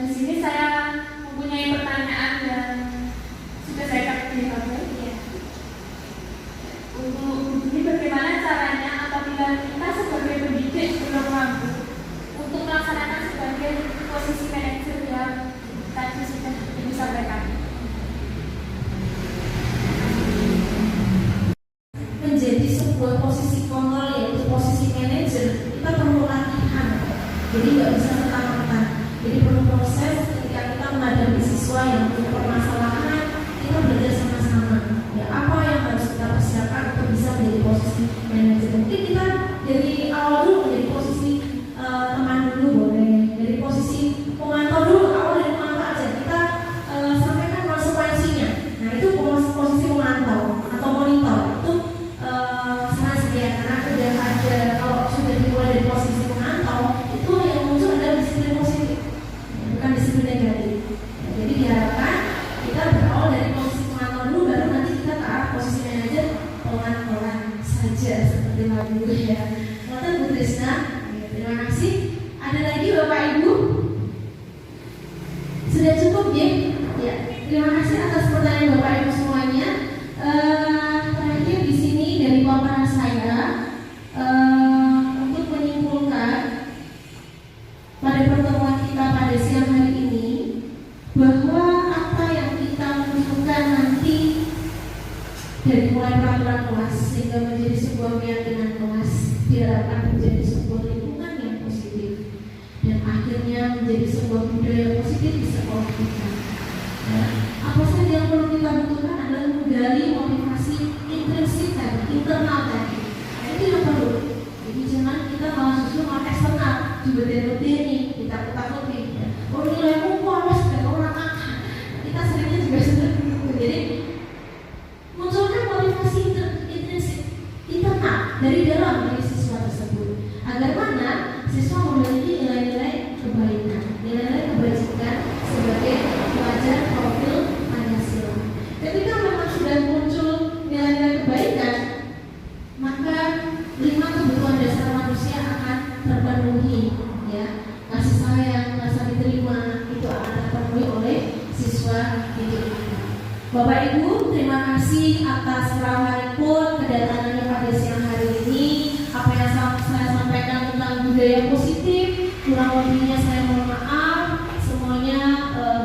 Di sini saya mempunyai pertanyaan yang sudah saya catat di HP. Ya. Untuk ini bagaimana caranya apabila kita sebagai pendidik belum mampu untuk melaksanakan sebagai posisi manajer yang tadi sudah disampaikan. Menjadi sebuah posisi kontrol yaitu posisi manajer, kita perlu latihan. Jadi nggak bisa serta-merta. Jadi perlu proses ketika kita menghadapi siswa yang punya permasalahan, kita belajar sama-sama. Ya, terima kasih atas pertanyaan Bapak Ibu semuanya. Terakhir di sini dari paparan saya untuk menyimpulkan pada pertemuan kita pada siang hari ini bahwa apa yang kita butuhkan nanti dari mulai peraturan kelas sehingga menjadi sebuah keyakinan kelas diharapkan menjadi sebuah lingkungan yang positif dan akhirnya menjadi sebuah budaya positif di sekolah kita. Ya, apa saja yang perlu kita butuhkan adalah menggali motivasi intrinsik dan internal tadi. Nah, itu yang perlu. Jadi jangan kita malah justru malah eksternal, dibeteni, kita ketakuti. Ya. Oh nilaimu polos dan orang akan. Kita seringnya juga seperti itu. Jadi munculkan motivasi intrinsik internal dari dalam diri siswa tersebut. Agar mana siswa memiliki nilai-nilai kebaikan, nilai-nilai kebajikan sebagai pelajar profil Pancasila. Ketika memang sudah muncul nilai-nilai kebaikan, maka 5 kebutuhan dasar manusia akan terpenuhi, ya. Kasih sayang, rasa diterima itu akan terpenuhi oleh siswa didik kita. Bapak Ibu, terima kasih atas kerawanan kedatangannya pada siang hari ini. Apa yang saya sampaikan tentang budaya positif, kurang lebihnya saya mohon maaf. Semuanya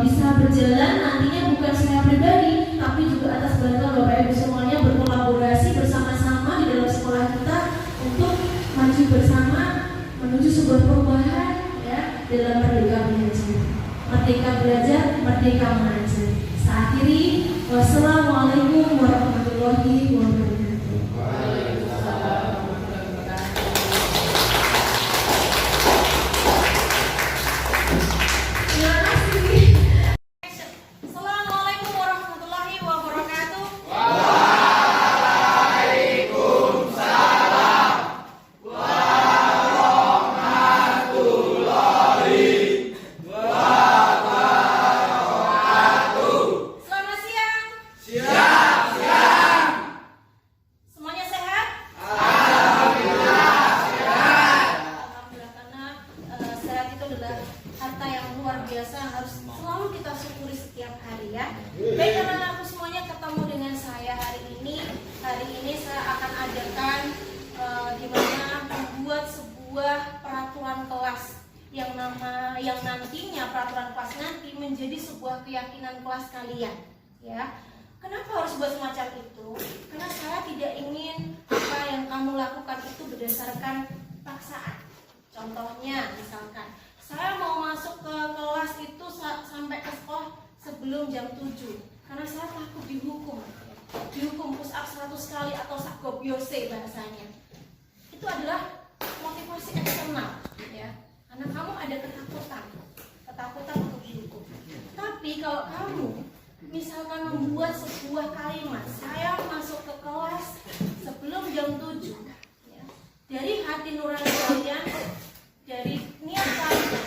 bisa berjalan nantinya bukan saya pribadi, tapi juga atas bantuan Bapak Ibu semuanya berkolaborasi bersama-sama di dalam sekolah kita untuk maju bersama menuju sebuah perubahan, ya, dalam Merdeka Belajar. Merdeka belajar, merdeka mengajar. Saya akhiri. Wassalamualaikum warahmatullahi wabarakatuh. Terima kasih. Assalamualaikum warahmatullahi wabarakatuh. Selamat siang. Semuanya sehat? Alhamdulillah, karena sehat itu adalah harta yang luar biasa, harus selalu kita syukuri setiap hari, ya. Baik, anak-anakku semuanya, ketemu dengan saya hari ini. Hari ini saya akan adakan di mana membuat sebuah peraturan kelas yang nantinya peraturan kelas nanti menjadi sebuah keyakinan kelas kalian, ya. Kenapa harus buat semacam itu? Karena saya tidak ingin apa yang kamu lakukan itu berdasarkan paksaan. Contohnya, misalkan saya mau masuk ke kelas itu sampai ke sekolah sebelum jam 7 karena saya takut dihukum push up 100 kali atau sagobyose bahasanya. Itu adalah motivasi eksternal, ya. Karena kamu ada ketakutan untuk dihukum. Tapi kalau kamu misalkan membuat sebuah kalimat, saya masuk ke kelas sebelum jam 7, ya, dari hati nurani kalian, dari niat kalian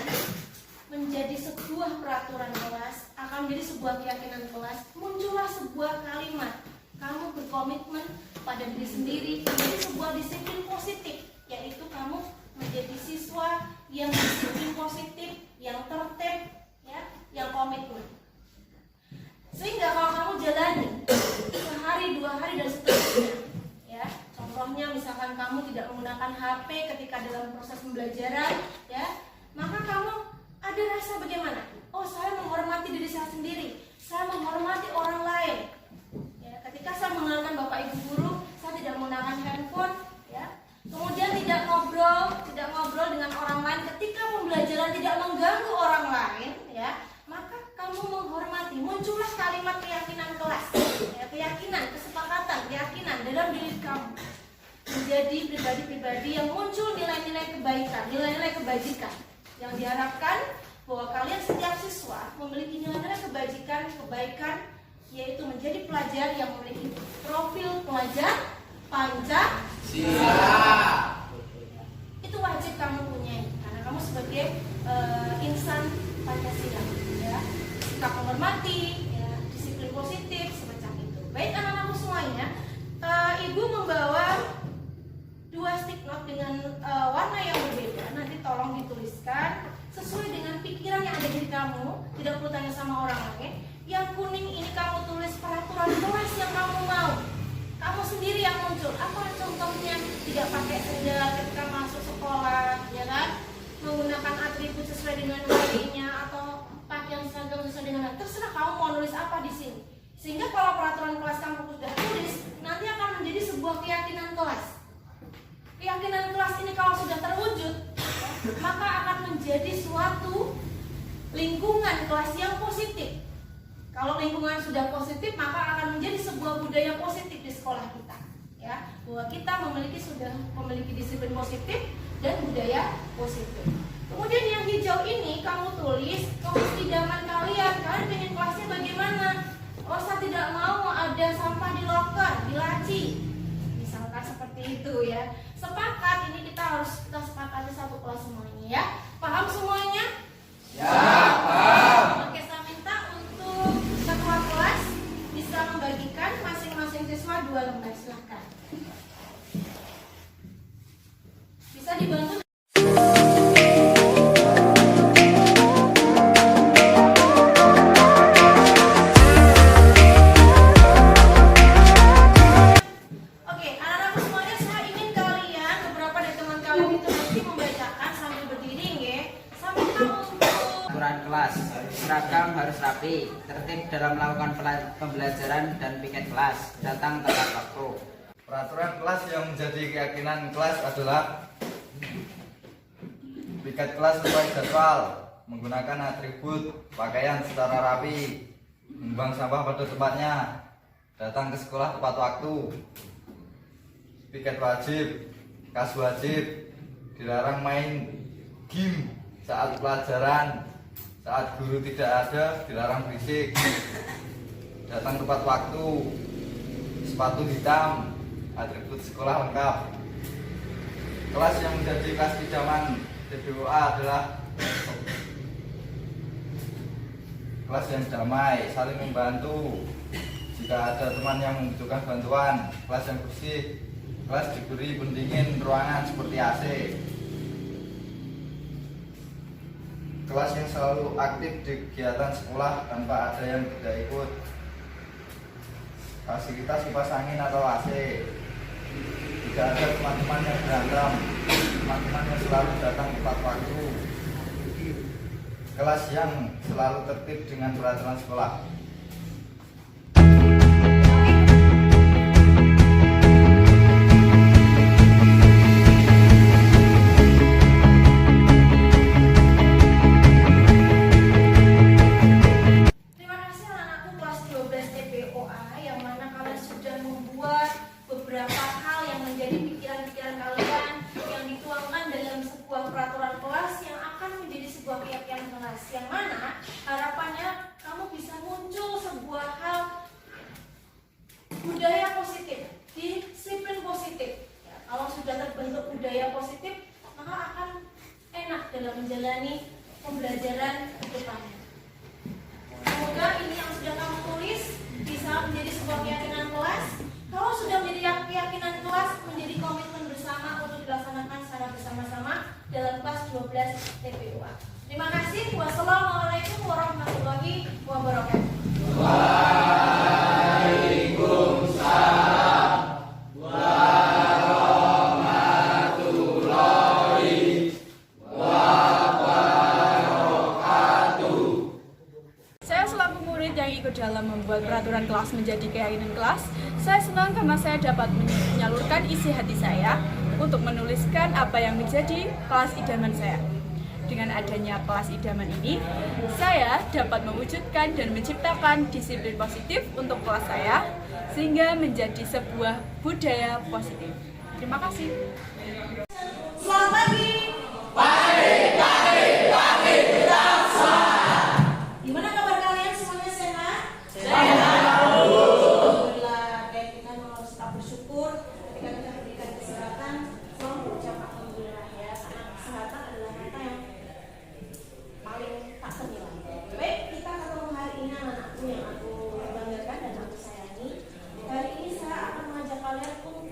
menjadi sebuah peraturan kelas, akan menjadi sebuah keyakinan kelas, muncullah sebuah kalimat. Kamu berkomitmen pada diri sendiri menjadi sebuah disiplin positif, yaitu kamu menjadi siswa yang disiplin positif, yang tertib, ya, yang komitmen. Sehingga kalau kamu jalani sehari, 2 hari dan seterusnya, ya. Contohnya misalkan kamu tidak menggunakan HP ketika dalam proses pembelajaran, ya, maka kamu ada rasa bagaimana? Oh, saya menghormati diri saya sendiri, saya menghormati orang lain. Ya, ketika saya mengenalkan Bapak Ibu guru, saya tidak menggunakan handphone, ya. Kemudian tidak ngobrol dengan orang lain ketika pembelajaran, tidak mengganggu orang lain, ya. Maka kamu menghormati, muncullah kalimat keyakinan kelas, ya, keyakinan, kesepakatan, keyakinan dalam diri kamu menjadi pribadi-pribadi yang muncul nilai-nilai kebaikan, nilai-nilai kebajikan, yang diharapkan bahwa kalian setiap siswa memiliki nilai-nilai kebaikan, yaitu menjadi pelajar yang memiliki profil pelajar Pancasila. Itu wajib kamu punya, karena kamu sebagai insan Pancasila, ya, sikap menghormati, ya, disiplin positif, semacam itu. Baik, anak-anakku semuanya, ibu membawa 2 stick note dengan warna yang berbeda. Nanti tolong dituliskan sesuai dengan pikiran yang ada di kamu, tidak perlu tanya sama orang lain. Yang muncul. Apa contohnya? Tidak pakai sendal ketika masuk sekolah, ya kan? Menggunakan atribut sesuai dengan harinya atau pakaian seragam sesuai dengan terserah kamu mau nulis apa di sini. Sehingga kalau peraturan kelas kamu sudah tulis, nanti akan menjadi sebuah keyakinan kelas. Keyakinan kelas ini kalau sudah terwujud, maka akan menjadi suatu lingkungan kelas yang positif. Kalau lingkungan sudah positif, maka akan menjadi sebuah budaya positif di sekolah kita. Ya, bahwa kita sudah memiliki disiplin positif dan budaya positif. Kemudian yang hijau ini kamu tulis kelas idaman kalian. Kalian ingin kelasnya bagaimana? Oh, saya tidak mau ada sampah di loker, di laci. Misalkan seperti itu ya. Sepakat, ini kita sepakati satu kelas semuanya ya. Paham semuanya? Ya, paham. Oke, saya minta untuk ketua kelas bisa membagikan masing-masing siswa 2 lembar, silahkan. Bisa dibantu. Oke, anak-anakku semuanya, saya ingin kalian, beberapa dari teman kalian itu nanti membacakan sambil berdiri, nggih. Saya minta untuk Aturan kelas, seragam harus rapi, tertib dalam melakukan pembelajaran dan piket kelas, datang tepat waktu. Peraturan kelas yang menjadi keyakinan kelas adalah piket kelas sesuai jadwal, menggunakan atribut pakaian secara rapi, membuang sampah pada tempatnya, datang ke sekolah tepat waktu. Piket wajib, kas wajib, dilarang main game saat pelajaran, saat guru tidak ada, dilarang berisik, datang tepat waktu, sepatu hitam, atribut sekolah lengkap. Kelas yang menjadi kelas idaman TBOA adalah kelas yang damai, saling membantu. Jika ada teman yang membutuhkan bantuan, kelas yang bersih, kelas diberi pendingin ruangan seperti AC. Kelas yang selalu aktif di kegiatan sekolah tanpa ada yang tidak ikut. Fasilitas kipas angin atau AC. Tidak ada teman-teman yang berantem, teman-teman yang selalu datang tepat waktu. Kelas yang selalu tertib dengan peraturan sekolah. terima kasih anak-anakku kelas 12 TBOA yang mana kalian sudah membuat beberapa hal yang menjadi pikiran-pikiran kalian yang dituangkan dalam sebuah peraturan kelas yang akan menjadi sebuah keyakinan kelas, yang mana harapannya kamu bisa muncul sebuah hal budaya positif, disiplin positif. Ya, kalau sudah terbentuk budaya positif, maka akan enak dalam menjalani pembelajaran ke depannya. Semoga ini yang sudah kamu tulis bisa menjadi sebuah keyakinan kelas. Kalau sudah menjadi keyakinan kelas, menjadi komitmen bersama untuk dilaksanakan secara bersama-sama dalam kelas 12 TBOA. Terima kasih. Wassalamualaikum warahmatullahi wabarakatuh. Saya selaku murid yang ikut dalam membuat peraturan kelas menjadi keyakinan kelas, saya senang karena saya dapat menyalurkan isi hati saya untuk menuliskan apa yang menjadi kelas idaman saya. Dengan adanya kelas idaman ini, saya dapat mewujudkan dan menciptakan disiplin positif untuk kelas saya, sehingga menjadi sebuah budaya positif. Terima kasih. Selamat pagi. Gimana kabar kalian semuanya, sehat? Alhamdulillah. Kayak kita harus tetap bersyukur ketika kita diberikan kesehatan, selalu berucap alhamdulillah ya, karena kesehatan adalah kata yang paling tak ternilai. Baik, kita ketemu hari ini anak-anakku yang aku banggakan dan aku sayangi. Hari ini saya akan mengajak kalian untuk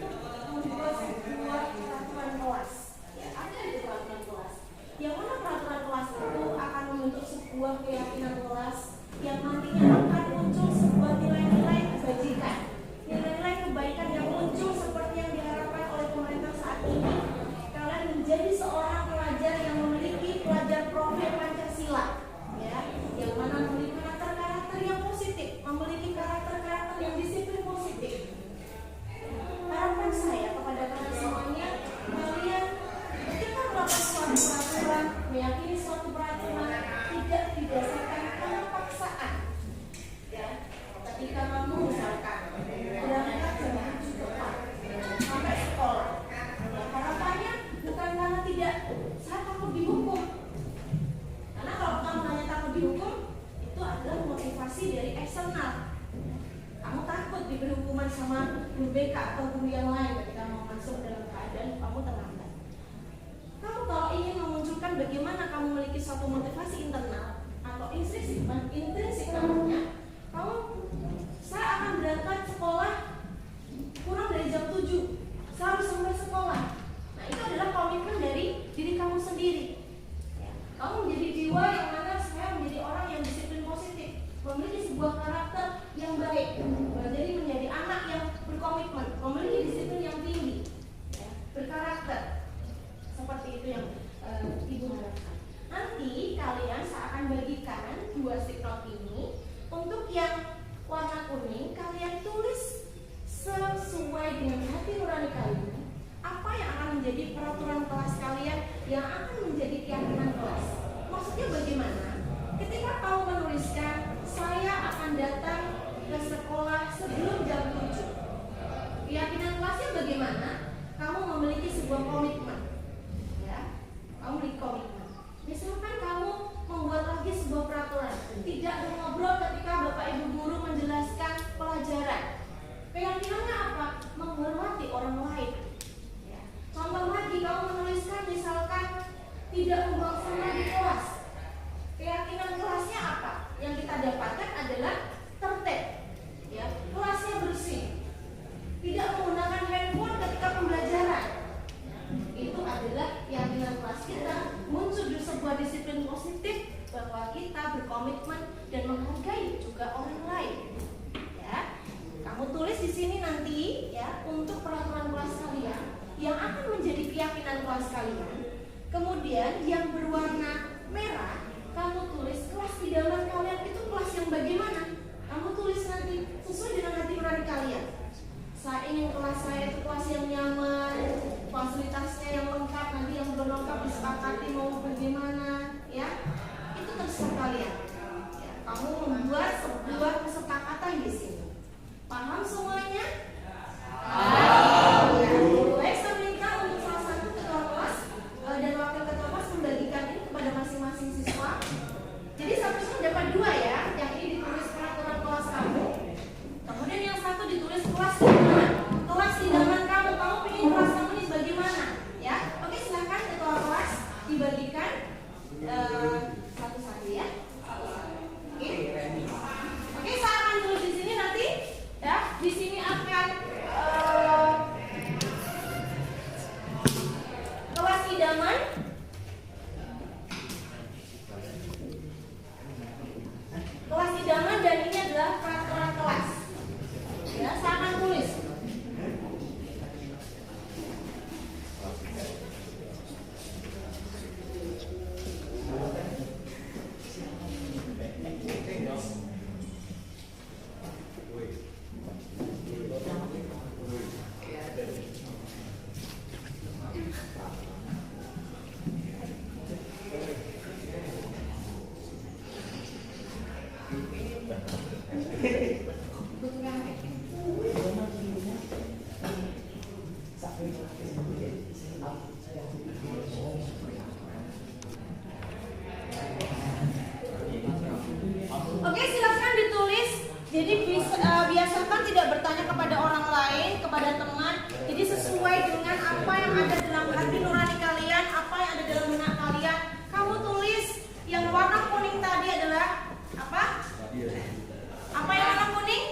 membuat sebuah peraturan kelas. Ya, ada di peraturan kelas. Yang mana peraturan kelas itu akan membentuk sebuah keyakinan kelas yang nantinya akan muncul sebuah nilai-nilai kebajikan, nilai-nilai kebaikan yang muncul seperti memiliki karakter-karakter yang disiplin positif. Harapan saya kepada kalian semuanya, kalian ketika melakukan suatu peraturan, meyakini suatu peraturan tidak didasarkan karena paksaan. Ya, ketika kamu misalkan berangkat jam 7 tepat sampai sekolah, ya, harapannya bukan karena tidak saya takut dihukum. Karena kalau kamu hanya takut dihukum, itu adalah motivasi dari eksternal. Kamu takut diberi hukuman sama guru BK atau guru yang lain ketika mau masuk dalam keadaan kamu terlambat. Kamu kalau ingin memunculkan bagaimana kamu memiliki suatu motivasi internal atau intrinsik namanya, saya akan berangkat sekolah kurang dari jam 7, saya harus sampai sekolah. Nah, itu adalah komitmen dari diri kamu sendiri. Ya, kamu menjadi jiwa yang mana saya menjadi orang yang disiplin positif, memiliki sebuah karakter yang baik, jadi menjadi anak yang berkomitmen, memiliki disiplin yang tinggi, ya, berkarakter. Seperti itu yang Ibu harapkan. Nanti kalian saya akan bagikan 2 stick note ini. Untuk yang warna kuning, kalian tulis sesuai dengan hati nurani kalian apa yang akan menjadi peraturan kelas kalian yang akan menjadi keyakinan kelas. Maksudnya bagaimana? Ketika kamu menuliskan saya akan datang ke sekolah sebelum jam 7, keyakinan kelasnya bagaimana? Kamu memiliki sebuah komitmen, ya, kamu memiliki komitmen. Misalkan kamu membuat lagi sebuah peraturan, tidak mengobrol ketika Bapak Ibu guru menjelaskan pelajaran. Keyakinannya apa? Menghormati orang lain. Ya. Contoh lagi, kamu menuliskan misalkan tidak membuang sampah di kelas. Keyakinan kelasnya apa? Yang kita dapatkan adalah tertib, ya, kelasnya bersih, tidak menggunakan handphone ketika pembelajaran. Itu adalah keyakinan kelas kita, muncul di sebuah disiplin positif bahwa kita berkomitmen dan menghargai juga orang lain. Ya, kamu tulis di sini nanti, ya, untuk peraturan kelas kalian yang akan menjadi keyakinan kelas kalian. Kemudian yang berwarna merah, kamu tulis kelas idaman kalian itu kelas yang bagaimana? Kamu tulis nanti sesuai dengan hati nurani kalian. Saya ingin kelas saya itu kelas yang nyaman, fasilitasnya yang lengkap, nanti yang belum lengkap disepakati mau bagaimana, ya, itu terserah kalian. Ya, kamu membuat sebuah kesepakatan di sini. Paham semuanya? Paham. Ya, baik, saya minta untuk salah satu ketua kelas dan wakil ketua kelas membagikan ini kepada masing-masing siswa. Jadi satu siswa dapat 2 ya, yang ini ditulis peraturan kelas kamu. Kemudian yang satu ditulis kelas idaman. Kelas idaman kamu ingin kelas kamu ini bagaimana? Ya, oke, silakan ketua kelas dibagikan satu-satu ya. Oke. Oke, saya akan tulis di sini nanti. Ya, di sini akan kelas idaman. Kelas idaman dan ini adalah peraturan kelas. Ya, saya akan tulis. Oke, silakan ditulis. Jadi biasakan tidak bertanya kepada orang lain, kepada teman. Jadi sesuai dengan apa yang ada dalam hati nurani kalian, apa yang ada dalam benak kalian. Kamu tulis. Yang warna kuning tadi adalah apa? Apa yang warna kuning?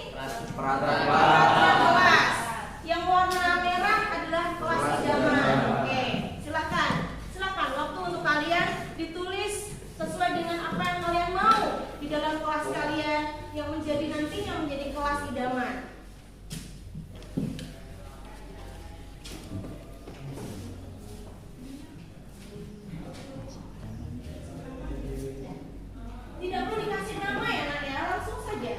Peraturan kelas. Yang warna merah adalah kelas idaman. Oke, silakan. Silakan waktu untuk kalian ditulis sesuai dengan apa yang kalian mau di dalam kelas kalian yang menjadi nantinya menjadi kelas idaman. Tidak perlu dikasih nama ya, Nak, ya, langsung saja.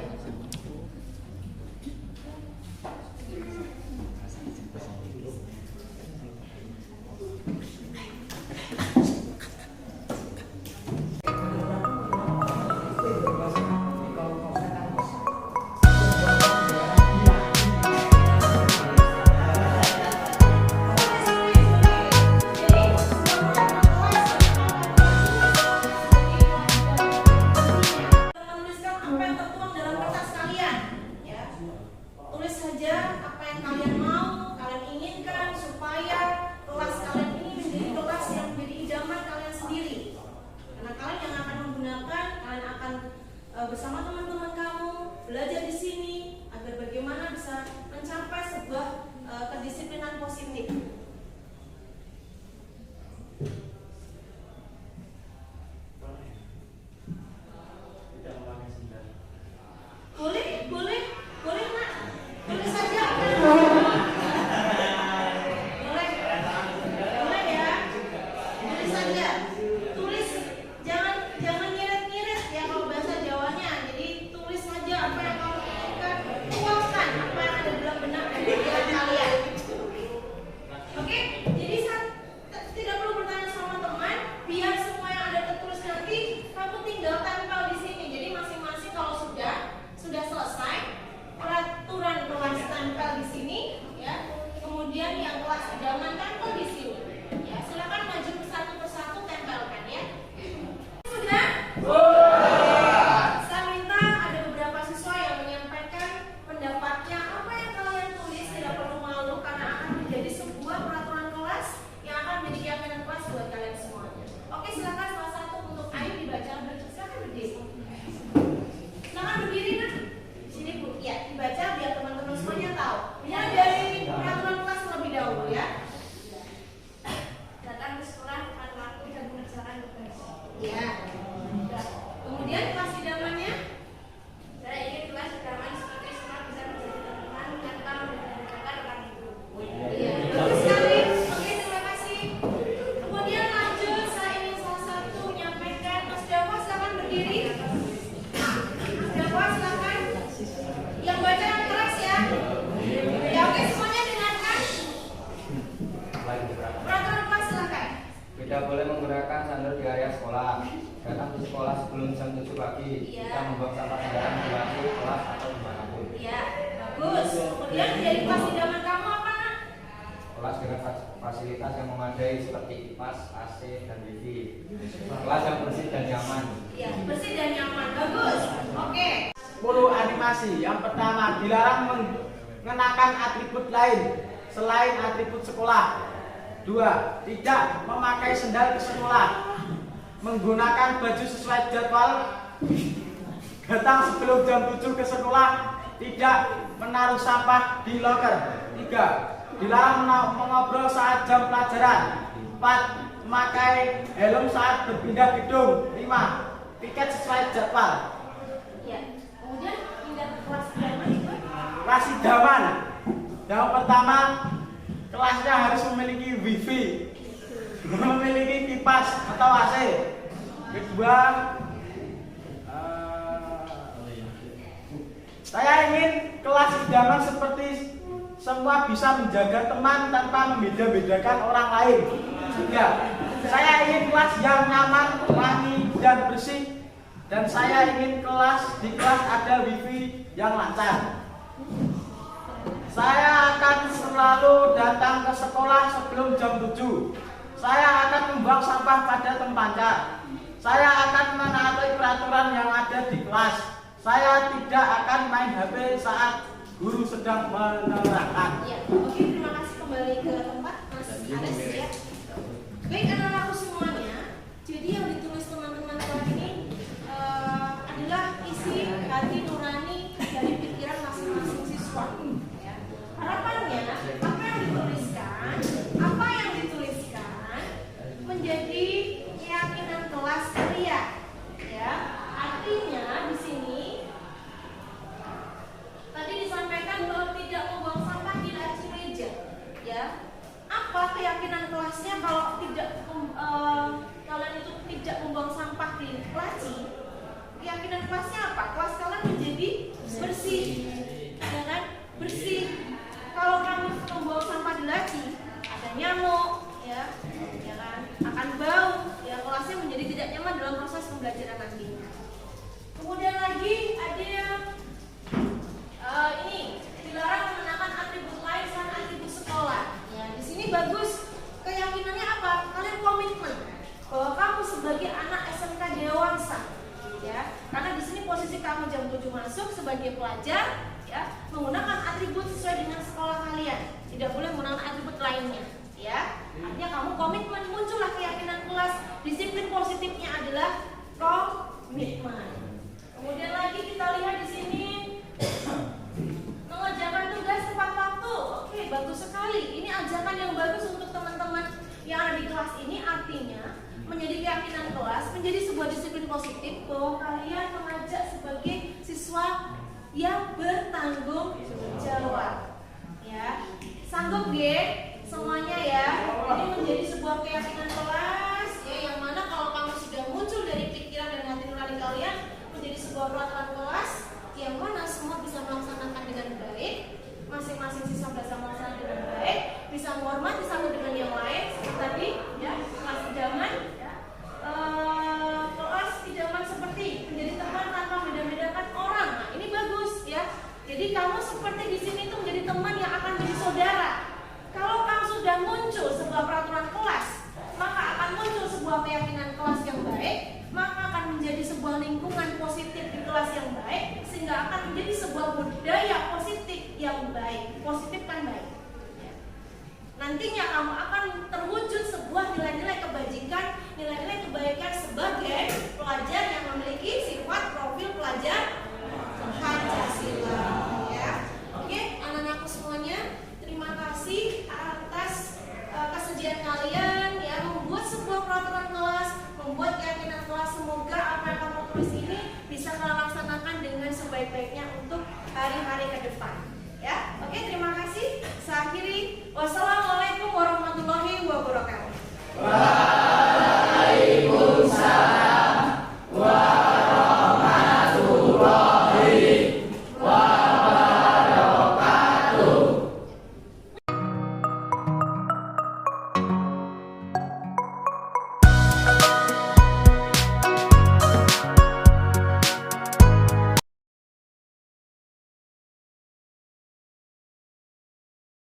Kemudian menjadi kelas idaman kamu apa, Nak? Kelas dengan fasilitas yang memadai seperti kipas, AC, dan wifi. Kelas yang bersih dan nyaman. Ya, bersih dan nyaman. Bagus. Oke. 10 animasi. Yang pertama, dilarang mengenakan atribut lain selain atribut sekolah. 2. Tidak memakai sendal ke sekolah. Menggunakan baju sesuai jadwal. Datang sebelum jam 7 ke sekolah. Tidak menaruh sampah di loker. 3. Dilarang mengobrol saat jam pelajaran. 4. Memakai helm saat berpindah gedung. 5. Piket sesuai jadwal. Ya. Kemudian pindah ke kelas idaman itu. Kelas idaman. Yang pertama, kelasnya harus memiliki wifi, memiliki kipas atau AC. Kedua, saya ingin kelas idaman seperti semua bisa menjaga teman tanpa membeda-bedakan orang lain. 3. Saya ingin kelas yang nyaman, wangi, dan bersih. Dan saya ingin di kelas ada wifi yang lancar. Saya akan selalu datang ke sekolah sebelum jam 7. Saya akan membuang sampah pada tempatnya. Saya akan menaati peraturan yang ada di kelas. Saya tidak akan main HP saat guru sedang menerangkan. Ya, oke, terima kasih. Kembali ke tempat, Mas Ares ya. Baik, anak-anakku semuanya. Jadi yang ditulis teman-teman kali ini adalah isi hati nurani dari pikiran masing-masing siswa. Ya. Harapannya apa yang dituliskan menjadi keyakinan kelas kalian. Ya, artinya di sini tadi disampaikan bahwa tidak membuang sampah di laci meja. Ya, apa keyakinan kelasnya kalau kalian itu tidak membuang sampah di laci? Keyakinan kelasnya apa? Kelas kalian menjadi bersih, ya kan? Bersih. Kalau kamu membuang sampah di laci, ada nyamuk, ya kan? Akan bau, ya kelasnya menjadi tidak nyaman dalam proses pembelajaran nantinya. Kemudian lagi ada ini dilarang menggunakan atribut lain selain atribut sekolah. Ya, di sini bagus. Keyakinannya apa? Kalian komitmen bahwa kamu sebagai anak SMK dewasa. Ya, karena di sini posisi kamu jam 7 masuk sebagai pelajar, ya, menggunakan atribut sesuai dengan sekolah kalian. Tidak boleh menggunakan atribut lainnya, ya. Artinya kamu komitmen, muncullah keyakinan kelas. Disiplin positifnya adalah komitmen. Kemudian lagi kita lihat di sini mengerjakan tugas tepat waktu. Oke, bagus sekali. Ini ajakan yang bagus untuk teman-teman yang ada di kelas ini. Artinya menjadi keyakinan kelas, menjadi sebuah disiplin positif bahwa kalian mengajak sebagai siswa yang bertanggung jawab. Ya, sanggup semuanya ya. Ini menjadi sebuah keyakinan kelas, ya, yang mana kalau kamu sudah muncul dari pikiran dan hati nurani kalian menjadi sebuah peraturan kelas, yang mana semua bisa melaksanakan dengan baik. Masing-masing siswa bisa melaksanakan dengan baik, bisa menghormati satu dengan yang lain. Seperti tadi, ya, kelas idaman. Kelas idaman seperti menjadi teman tanpa membeda-bedakan orang. Nah, ini bagus ya. Jadi kamu seperti di sini tuh menjadi teman yang akan menjadi saudara. Kalau kamu sudah muncul sebuah peraturan kelas, maka akan muncul sebuah keyakinan kelas yang baik, maka akan menjadi sebuah lingkungan positif di kelas yang baik, sehingga akan menjadi sebuah budaya positif yang baik. Positif kan baik. Nantinya kamu akan terwujud sebuah nilai-nilai kebajikan, nilai-nilai kebaikan sebagai pelajar yang memiliki sifat profil pelajar Pancasila. Ya, oke, anak-anakku semuanya, terima kasih atas kesediaan kalian ya membuat sebuah peraturan kelas, membuat keyakinan kelas. Semoga apa yang kamu tulis ini bisa kalian laksanakan dengan sebaik-baiknya untuk hari-hari ke depan. Ya, oke, terima kasih. Saya akhiri. Wassalamualaikum warahmatullahi wabarakatuh.